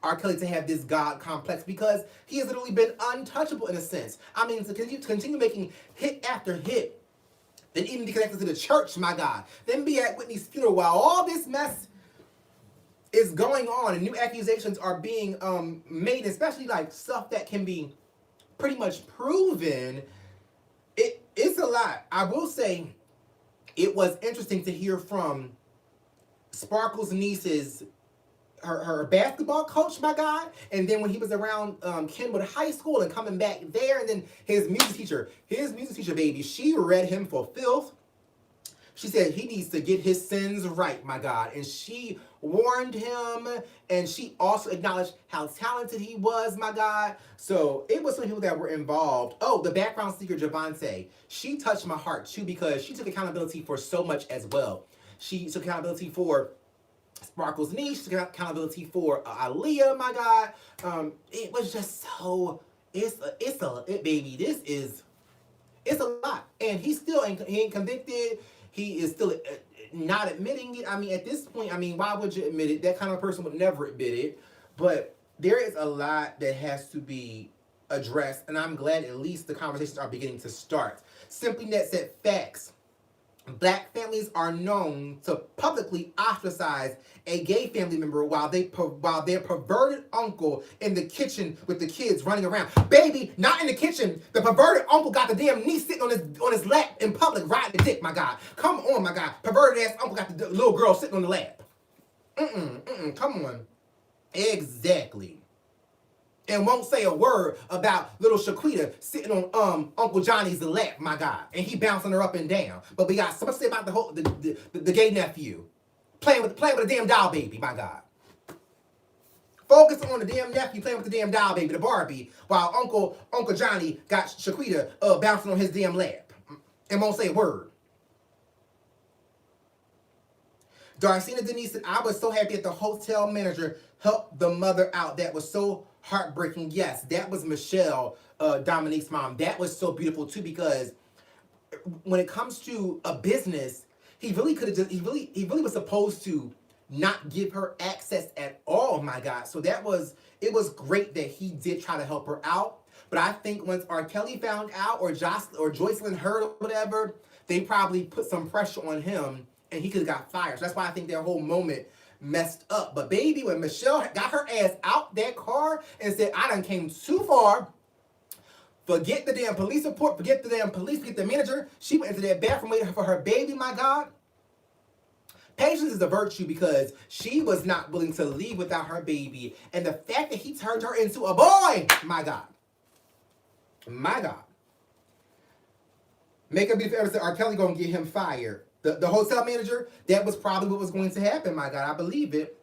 R. Kelly to have this God complex because he has literally been untouchable in a sense. I mean, to continue making hit after hit, then even be connected to the church, my God. Then be at Whitney's funeral while all this mess is going on and new accusations are being made, especially like stuff that can be pretty much proven. It's a lot. I will say it was interesting to hear from Sparkle's niece's her basketball coach, my God, and then when he was around Kenwood High School and coming back there, and then his music teacher, baby, she read him for filth. She said he needs to get his sins right, my God, and she warned him, and she also acknowledged how talented he was, my God. So it was some people that were involved. Oh, the background speaker, Javante, she touched my heart too because she took accountability for so much as well. She took accountability for Sparkle's niece, accountability for Aaliyah, my God. It was just so, baby, it's a lot. And he ain't convicted. He is still not admitting it. I mean, at this point, I mean, why would you admit it? That kind of person would never admit it. But there is a lot that has to be addressed, and I'm glad at least the conversations are beginning to start. Simply Net said facts. Black families are known to publicly ostracize a gay family member while their perverted uncle in the kitchen with the kids running around. Baby, not in the kitchen. The perverted uncle got the damn niece sitting on his lap in public riding the dick, my God. Come on, my God. Perverted ass uncle got the little girl sitting on the lap. Come on. Exactly. And won't say a word about little Shaquita sitting on Uncle Johnny's lap, my God, and he bouncing her up and down. But we got so much to say about the gay nephew playing with a damn doll baby, my God. Focus on the damn nephew playing with the damn doll baby, the Barbie, while Uncle Johnny got Shaquita bouncing on his damn lap and won't say a word. Darcina Denise said, I was so happy that the hotel manager helped the mother out. That was so heartbreaking. Yes, that was Michelle, Dominique's mom. That was so beautiful too, because when it comes to a business, he really was supposed to not give her access at all, my God. So it was great that he did try to help her out. But I think once R. Kelly found out, or Joycelyn heard or whatever, they probably put some pressure on him and he could have got fired. So that's why I think that whole moment messed up. But baby, when Michelle got her ass out that car and said, I done came too far, forget the damn police report, forget the damn police, forget the manager, she went into that bathroom waiting for her baby, my God. Patience is a virtue because she was not willing to leave without her baby. And the fact that he turned her into a boy, my God. My God. Make a beautiful ever said R. Kelly gonna get him fired. The hotel manager, that was probably what was going to happen, my God. I believe it.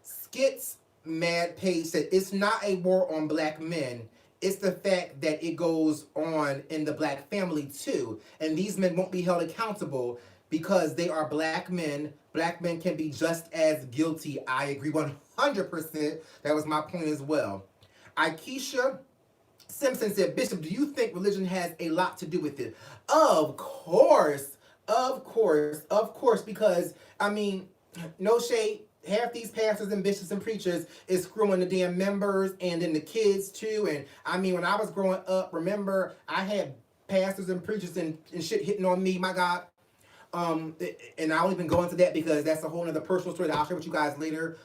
Skits Mad Page said, it's not a war on black men. It's the fact that it goes on in the black family too. And these men won't be held accountable because they are black men. Black men can be just as guilty. I agree 100%. That was my point as well. Aikisha Simpson said, Bishop, do you think religion has a lot to do with it? Of course, because, I mean, no shade, half these pastors and bishops and preachers is screwing the damn members and then the kids too. And, I mean, when I was growing up, remember, I had pastors and preachers and shit hitting on me, my God. And I won't even go into that because that's a whole other personal story that I'll share with you guys later.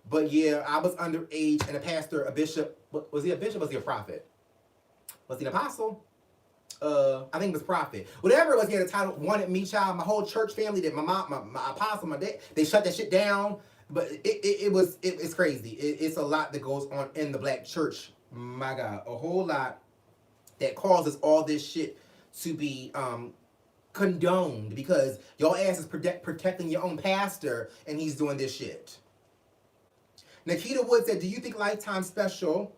But yeah, I was underage and a pastor, a bishop, was he a bishop or was he a prophet? Was he an apostle? I think it was prophet. Whatever it was, he had a title, wanted me, child. My whole church family, that my mom, my apostle, my dad, they shut that shit down. But it's crazy. It's a lot that goes on in the black church. My God, a whole lot that causes all this shit to be condoned because your ass is protecting your own pastor and he's doing this shit. Nikita Wood said, do you think Lifetime Special...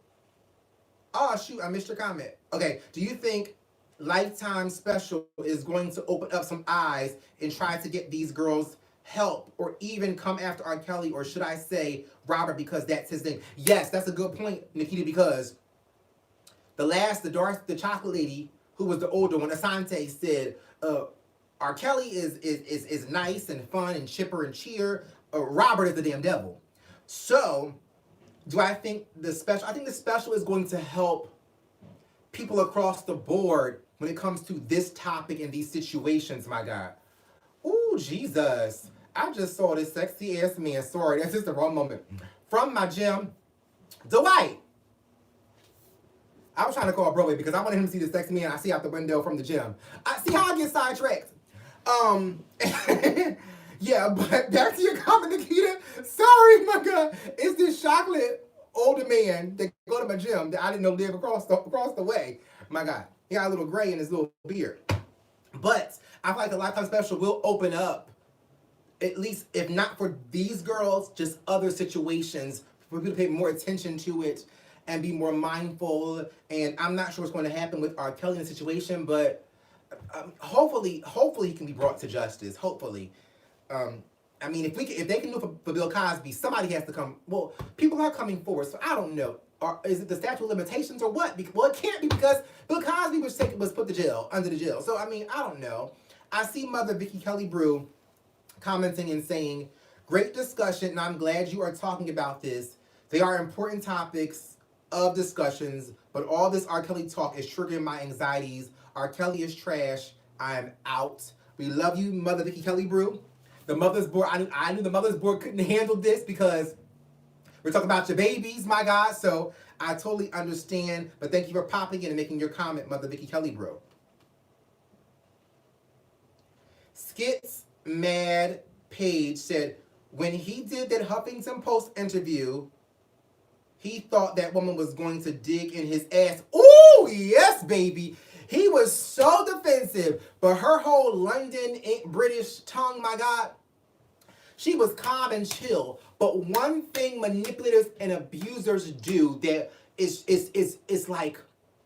Oh, shoot, I missed your comment. Okay, do you think Lifetime Special is going to open up some eyes and try to get these girls help or even come after R. Kelly, or should I say Robert, because that's his name? Yes, that's a good point, Nikita, because the chocolate lady, who was the older one, Asante, said, R. Kelly is nice and fun and chipper and cheer. Robert is the damn devil. So, do I think the special? I think the special is going to help people across the board when it comes to this topic and these situations, my God. Ooh, Jesus. I just saw this sexy ass man. Sorry, that's just the wrong moment. From my gym, Dwight. I was trying to call Broadway because I wanted him to see the sexy man I see out the window from the gym. I see how I get sidetracked. Yeah, but back to your comment, Nikita. Sorry, my God. It's this chocolate older man that go to my gym that I didn't know lived across the way. My God. He got a little gray in his little beard. But I feel like the Lifetime Special will open up, at least if not for these girls, just other situations for people to pay more attention to it and be more mindful. And I'm not sure what's going to happen with R. Kelly in the situation, but hopefully he can be brought to justice. Hopefully. I mean, if they can do it for Bill Cosby, somebody has to come. Well, people are coming forward, so I don't know. Or is it the statute of limitations or what? Well, it can't be because Bill Cosby was put under the jail. So I mean, I don't know. I see Mother Vicky Kelly Brew commenting and saying, "Great discussion, and I'm glad you are talking about this. They are important topics of discussions, but all this R. Kelly talk is triggering my anxieties. R. Kelly is trash. I'm out." We love you, Mother Vicky Kelly Brew. The Mother's Board, I knew the Mother's Board couldn't handle this because we're talking about your babies, my God. So I totally understand. But thank you for popping in and making your comment, Mother Vicky Kelly Brew. Skits Mad Page said, when he did that Huffington Post interview, he thought that woman was going to dig in his ass. Ooh, yes, baby. He was so defensive, but her whole London British tongue, my God, she was calm and chill. But one thing manipulators and abusers do that is like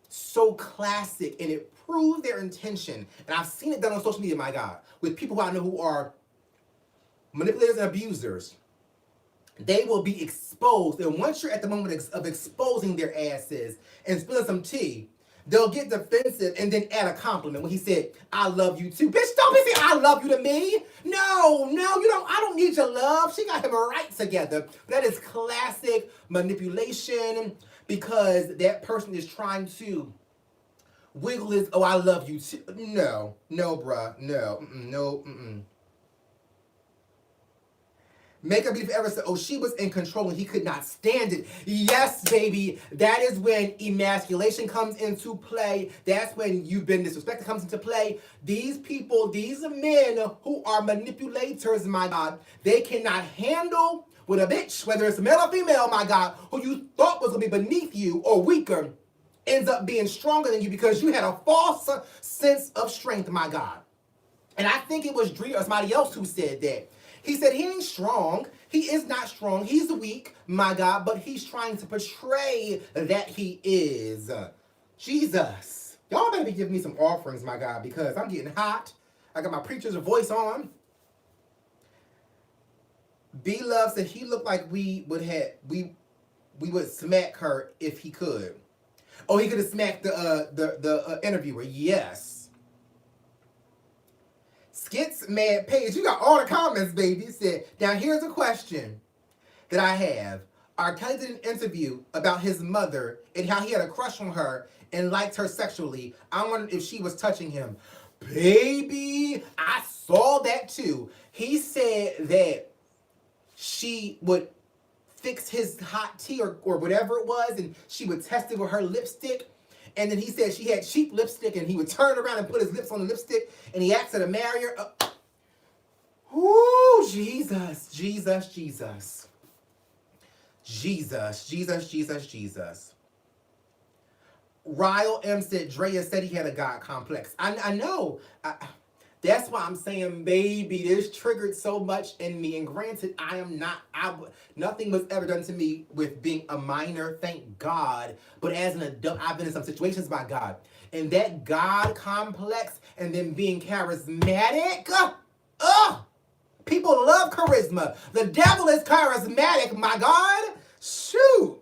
so classic, and it proves their intention. And I've seen it done on social media, my God, with people who I know who are manipulators and abusers. They will be exposed, and once you're at the moment of exposing their asses and spilling some tea, they'll get defensive and then add a compliment when he said, "I love you too." Bitch, don't be saying "I love you" to me. No, you don't. I don't need your love. She got him right together. That is classic manipulation because that person is trying to wiggle his, "Oh, I love you too." No, bruh. No. Makeup Beef ever said, "Oh, she was in control and he could not stand it." Yes, baby. That is when emasculation comes into play. That's when you've been disrespected comes into play. These people, these men who are manipulators, my God, they cannot handle with a bitch, whether it's male or female, my God, who you thought was going to be beneath you or weaker, ends up being stronger than you because you had a false sense of strength, my God. And I think it was Dre or somebody else who said that. He said he ain't strong. He is not strong. He's weak, my God, but he's trying to portray that he is. Jesus. Y'all better be giving me some offerings, my God, because I'm getting hot. I got my preacher's voice on. B Love said he looked like we would smack her if he could. Oh, he could have smacked the interviewer. Yes. Skits Mad Page, you got all the comments, baby. Said, now here's a question that I have. R. Kelly did an interview about his mother and how he had a crush on her and liked her sexually. I wondered if she was touching him. Baby, I saw that too. He said that she would fix his hot tea or whatever it was, and she would test it with her lipstick. And then he said she had cheap lipstick, and he would turn around and put his lips on the lipstick, and he asked her to marry her. Ooh, Jesus. Ryle M said Drea said he had a God complex. I know. That's why I'm saying, baby, this triggered so much in me. And granted, nothing was ever done to me with being a minor, thank God. But as an adult, I've been in some situations, by God. And that God complex and then being charismatic, people love charisma. The devil is charismatic, my God. Shoot.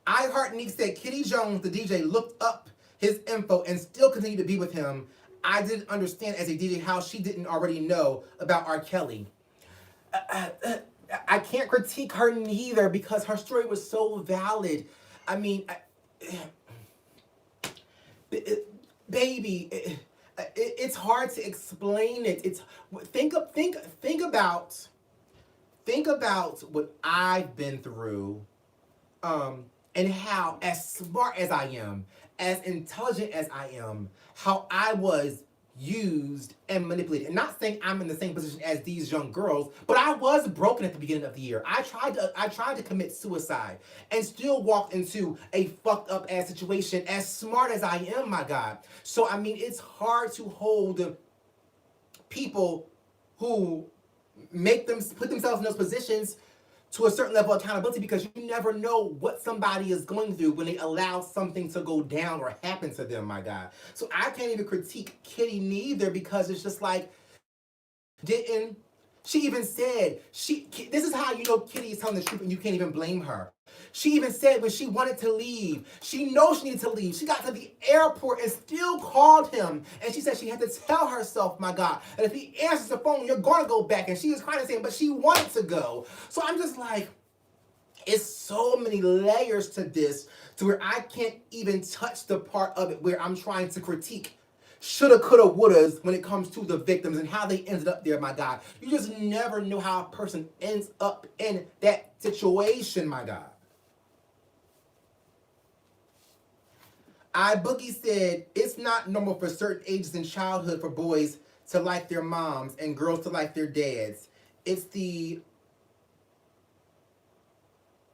I Heart Neek said Kitty Jones, the DJ, looked up his info and still continued to be with him. I didn't understand as a DJ how she didn't already know about R. Kelly. I can't critique her neither because her story was so valid. I mean, baby, it's hard to explain it. It's think about what I've been through, and how, as smart as I am, as intelligent as I am, how I was used and manipulated. And not saying I'm in the same position as these young girls, but I was broken at the beginning of the year. I tried to commit suicide and still walked into a fucked up ass situation, as smart as I am, my God. So I mean, it's hard to hold people who put themselves in those positions to a certain level of accountability, because you never know what somebody is going through when they allow something to go down or happen to them, my God. So I can't even critique Kitty neither, because it's just like, didn't she even said, this is how you know Kitty is telling the truth and you can't even blame her. She even said when she wanted to leave, she knows she needed to leave. She got to the airport and still called him. And she said she had to tell herself, my God, and if he answers the phone, you're going to go back. And she was crying and saying, but she wanted to go. So I'm just like, it's so many layers to this, to where I can't even touch the part of it where I'm trying to critique shoulda, coulda, wouldas when it comes to the victims and how they ended up there, my God. You just never know how a person ends up in that situation, my God. Boogie said, it's not normal for certain ages in childhood for boys to like their moms and girls to like their dads. It's the,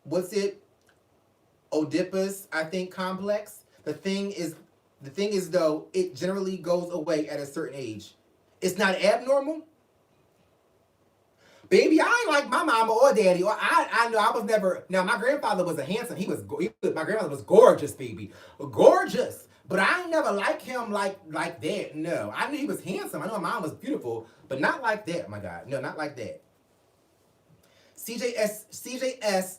what's it? Oedipus, I think, complex. The thing is though, it generally goes away at a certain age. It's not abnormal. Baby, I ain't like my mama or daddy. Or I know I was never. Now my grandfather was a handsome. My grandfather was gorgeous, baby, gorgeous. But I ain't never like him like that. No, I knew he was handsome. I know my mom was beautiful, but not like that. My God, no, not like that. CJS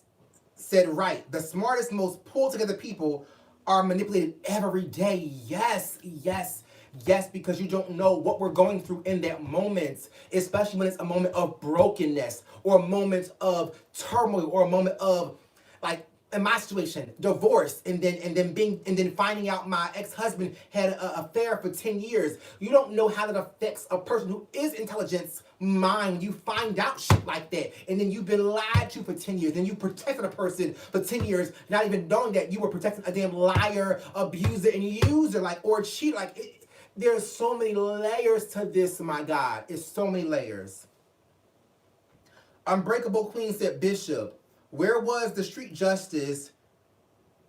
said right. The smartest, most pulled together people are manipulated every day. Yes, yes, yes, because you don't know what we're going through in that moment, especially when it's a moment of brokenness or a moment of turmoil or a moment of, like in my situation, divorce, and then finding out my ex-husband had an affair for 10 years. You don't know how that affects a person who is intelligent's mind. You find out shit like that, and then you've been lied to for 10 years, and you protected a person for 10 years, not even knowing that you were protecting a damn liar, abuser, and user, like, or cheat. Like, there's so many layers to this, my God. It's so many layers. Unbreakable Queen said, Bishop, where was the street justice?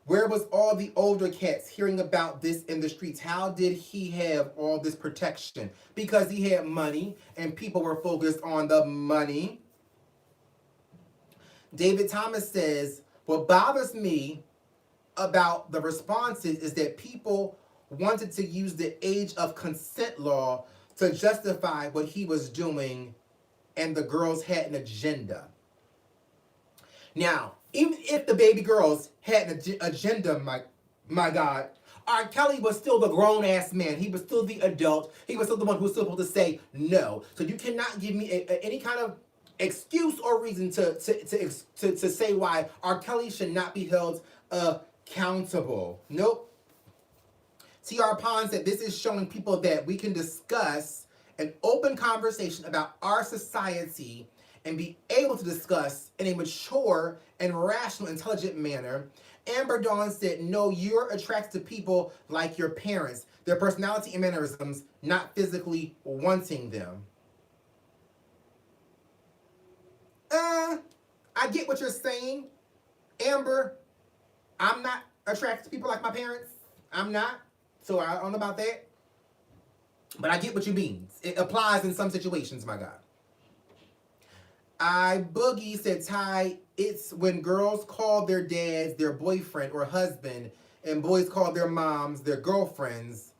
Where was all the older cats hearing about this in the streets? How did he have all this protection? Because he had money and people were focused on the money. David Thomas says, what bothers me about the responses is that people wanted to use the age of consent law to justify what he was doing, and the girls had an agenda. Now, even if the baby girls had an agenda, my God, R. Kelly was still the grown-ass man. He was still the adult. He was still the one who was supposed to say no. So you cannot give me any kind of excuse or reason to say why R. Kelly should not be held accountable. Nope. T.R. Pond said, this is showing people that we can discuss an open conversation about our society and be able to discuss in a mature and rational, intelligent manner. Amber Dawn said, no, you're attracted to people like your parents, their personality and mannerisms, not physically wanting them. I get what you're saying, Amber. I'm not attracted to people like my parents. I'm not. So I don't know about that. But I get what you mean. It applies in some situations, my God. Boogie said, Ty, it's when girls call their dads their boyfriend or husband, and boys call their moms their girlfriends.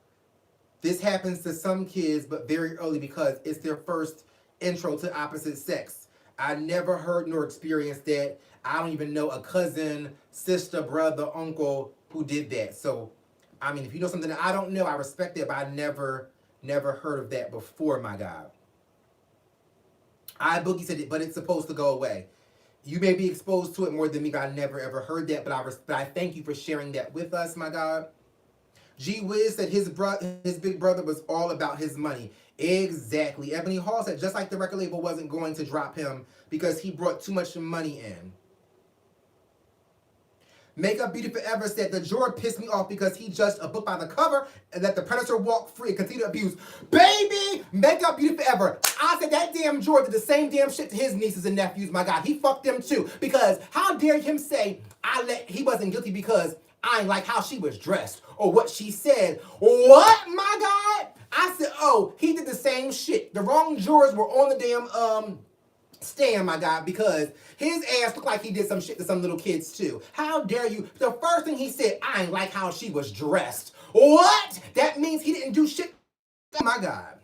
This happens to some kids, but very early because it's their first intro to opposite sex. I never heard nor experienced that. I don't even know a cousin, sister, brother, uncle who did that. So, I mean, if you know something that I don't know, I respect it, but I never never heard of that before, my God. I Boogie said it, but it's supposed to go away. You may be exposed to it more than me, but I never ever heard that. But I thank you for sharing that with us, my God. G Wiz said his big brother was all about his money. Exactly. Ebony Hall said just like the record label wasn't going to drop him because he brought too much money in. Makeup Beauty Forever said the juror pissed me off because he judged a book by the cover and let the predator walk free and continue to abuse. Baby! Makeup Beauty Forever. I said that damn juror did the same damn shit to his nieces and nephews, my God. He fucked them too. Because how dare him say he wasn't guilty because I ain't like how she was dressed or what she said. What, my God? I said, oh, he did the same shit. The wrong jurors were on the damn stand, my God, because his ass looked like he did some shit to some little kids too. How dare you? The first thing he said, I ain't like how she was dressed. What? That means he didn't do shit. Oh my God.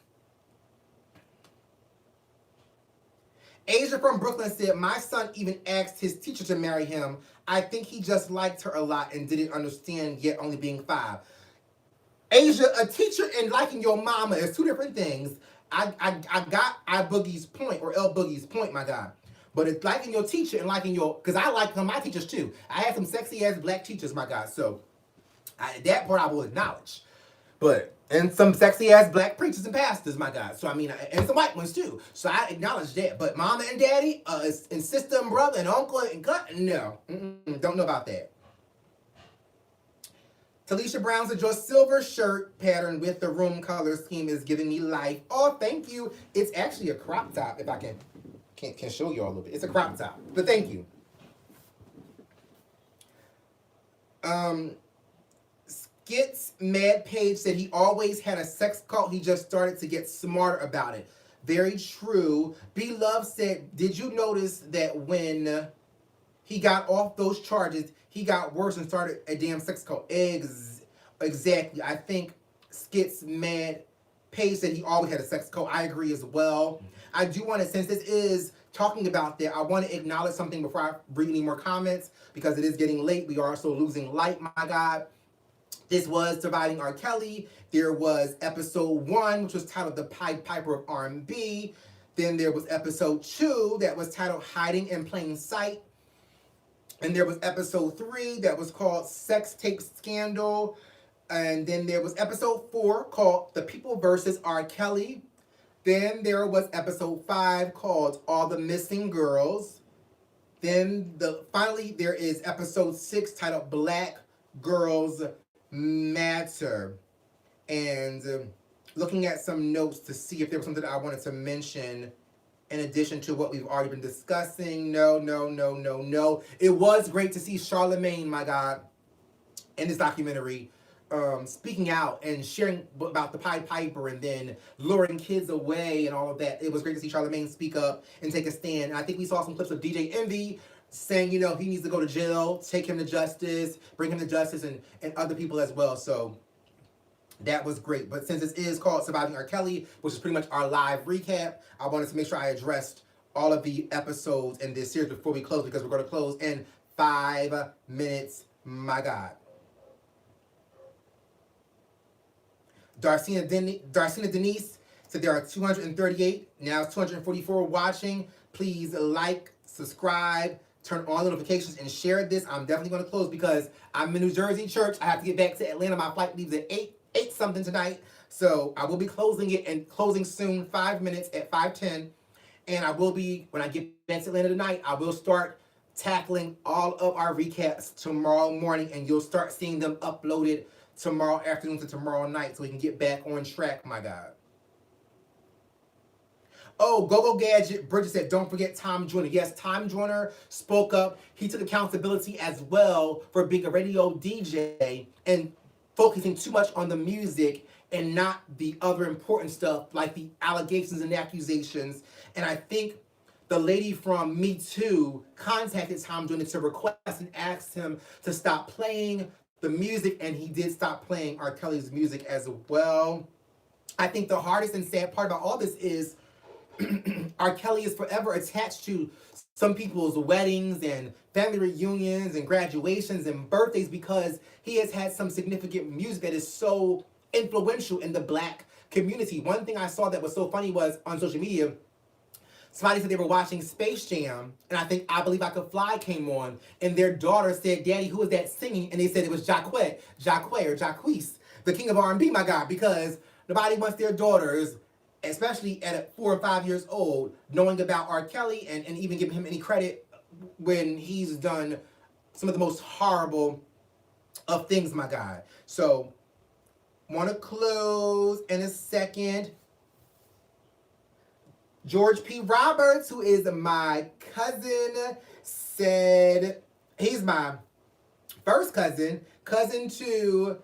Asia from Brooklyn said, my son even asked his teacher to marry him. I think he just liked her a lot and didn't understand yet, only being 5. Asia, a teacher and liking your mama is 2 different things. I got I Boogie's point, or L Boogie's point, my God. But it's liking your teacher and liking your, because I like my teachers too. I had some sexy ass black teachers, my God. So that part I will acknowledge. But, and some sexy ass black preachers and pastors, my God. So I mean, and some white ones too. So I acknowledge that. But mama and daddy, and sister and brother and uncle and cut, no. Don't know about that. Talisha Brown said, your silver shirt pattern with the room color scheme is giving me life. Oh, thank you. It's actually a crop top, if I can show you all a little bit. It's a crop top, but thank you. Skits Mad Page said he always had a sex cult. He just started to get smarter about it. Very true. B Love said, did you notice that when he got off those charges, he got worse and started a damn sex cult? Exactly. I think Skits Mad Page said he always had a sex cult. I agree as well. I do want to, since this is talking about that, I want to acknowledge something before I read any more comments, because it is getting late. We are also losing light, my God. This was Surviving R. Kelly. There was episode 1, which was titled The Pied Piper of R&B. Then there was episode 2 that was titled Hiding in Plain Sight. And there was episode 3 that was called Sex Tape Scandal. And then there was episode 4 called The People versus R. Kelly. Then there was episode 5 called All the Missing Girls. Then finally there is episode 6 titled Black Girls Matter. And looking at some notes to see if there was something that I wanted to mention in addition to what we've already been discussing. No. It was great to see Charlemagne, my God, in this documentary, speaking out and sharing about the Pied Piper and then luring kids away and all of that. It was great to see Charlemagne speak up and take a stand. And I think we saw some clips of DJ Envy saying, he needs to go to jail, take him to justice, bring him to justice, and other people as well. So that was great. But since this is called Surviving R. Kelly, which is pretty much our live recap, I wanted to make sure I addressed all of the episodes in this series before we close, because we're going to close in 5 minutes, my God. Darcina Denise said there are 238, now it's 244 watching. Please like, subscribe, turn on notifications, and share this. I'm definitely going to close because I'm in New Jersey church. I have to get back to Atlanta. My flight leaves at 8 something tonight. So I will be closing it and closing soon, 5 minutes at 5:10. And I will be, when I get back to Atlanta tonight, I will start tackling all of our recaps tomorrow morning, and you'll start seeing them uploaded tomorrow afternoon to tomorrow night so we can get back on track, my God. Oh, Go-Go Gadget, Bridget said, don't forget Tom Joyner. Yes, Tom Joyner spoke up. He took accountability as well for being a radio DJ and focusing too much on the music and not the other important stuff like the allegations and accusations. And I think the lady from Me Too contacted Tom Joyner to request and asked him to stop playing the music, and he did stop playing R. Kelly's music as well. I think the hardest and sad part about all this is R. Kelly is forever attached to some people's weddings and family reunions and graduations and birthdays because he has had some significant music that is so influential in the Black community. One thing I saw that was so funny was on social media, somebody said they were watching Space Jam, and I Believe I Could Fly came on, and their daughter said, "Daddy, who is that singing?" And they said it was Jacquees, the king of R&B, my God, because nobody wants their daughters, especially at 4 or 5 years old, knowing about R. Kelly and even giving him any credit when he's done some of the most horrible of things, my God. So, want to close in a second. George P. Roberts, who is my cousin, said, he's my first cousin to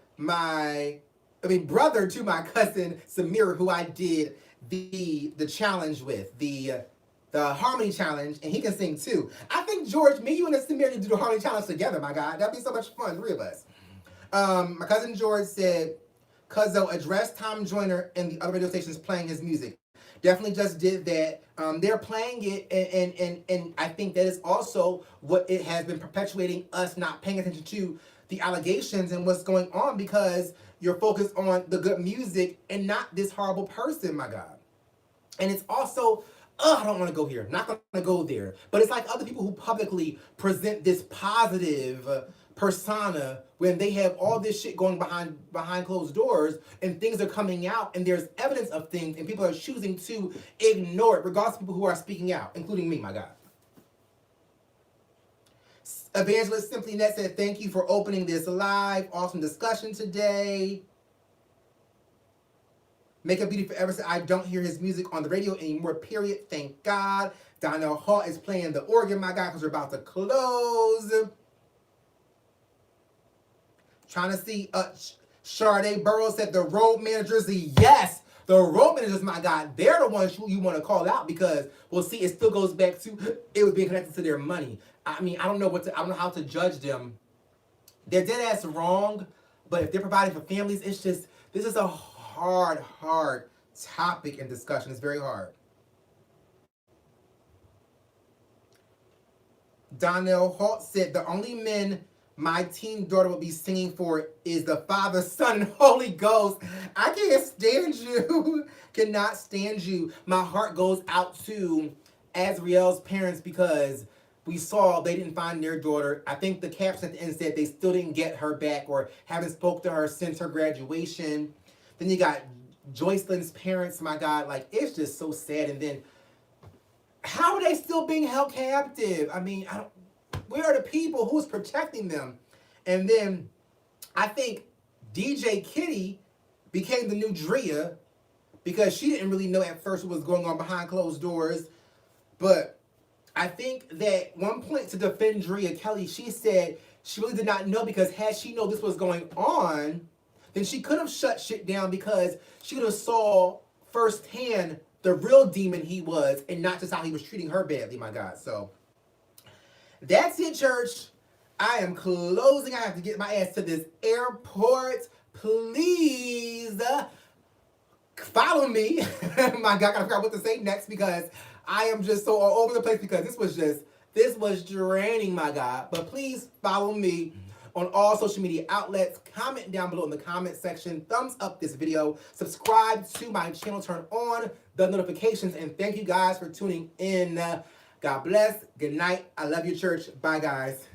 brother to my cousin Samira, who I did the challenge with, the harmony challenge, and he can sing too. I think, George, me, you, and Samira can do the harmony challenge together, my God. That'd be so much fun, 3 of us. My cousin George said, Cuzzo, address Tom Joyner and the other radio stations playing his music. Definitely just did that. They're playing it, and I think that is also what it has been perpetuating, us not paying attention to the allegations and what's going on, because you're focused on the good music and not this horrible person, my God. And it's also, I don't want to go here. Not going to go there. But it's like other people who publicly present this positive persona when they have all this shit going behind closed doors, and things are coming out and there's evidence of things, and people are choosing to ignore it, regardless of people who are speaking out, including me, my God. Evangelist Simply Net said, thank you for opening this live. Awesome discussion today. Make a Beauty Forever said, I don't hear his music on the radio anymore, period. Thank God. Donnell Hall is playing the organ, my God, because we're about to close. Trying to see, Sade Burrows said the road managers, yes, the road managers, my God, they're the ones who you want to call out, because, well, see, it still goes back to, it was being connected to their money. I mean, I don't know how to judge them. They're dead ass wrong, but if they're providing for families, it's just, this is a hard topic and discussion. It's very hard. Donnell Holt said, the only men my teen daughter will be singing for is the Father, Son, and Holy Ghost. I can't stand you. Cannot stand you. My heart goes out to Azriel's parents, because we saw they didn't find their daughter. I think the caption at the end said they still didn't get her back or haven't spoke to her since her graduation. Then you got Joycelyn's parents, my God. Like, it's just so sad. And then, how are they still being held captive? I mean, where are the people? Who's protecting them? And then I think DJ Kitty became the new Drea, because she didn't really know at first what was going on behind closed doors. But I think that one point, to defend Drea Kelly, she said she really did not know, because had she known this was going on, then she could have shut shit down, because she could have saw firsthand the real demon he was, and not just how he was treating her badly, my God. So that's it, church. I am closing. I have to get my ass to this airport. Please follow me. My God, I forgot what to say next, because I am just so all over the place, because this was draining, my God. But please follow me on all social media outlets. Comment down below in the comment section. Thumbs up this video. Subscribe to my channel. Turn on the notifications. And thank you guys for tuning in. God bless. Good night. I love you, church. Bye, guys.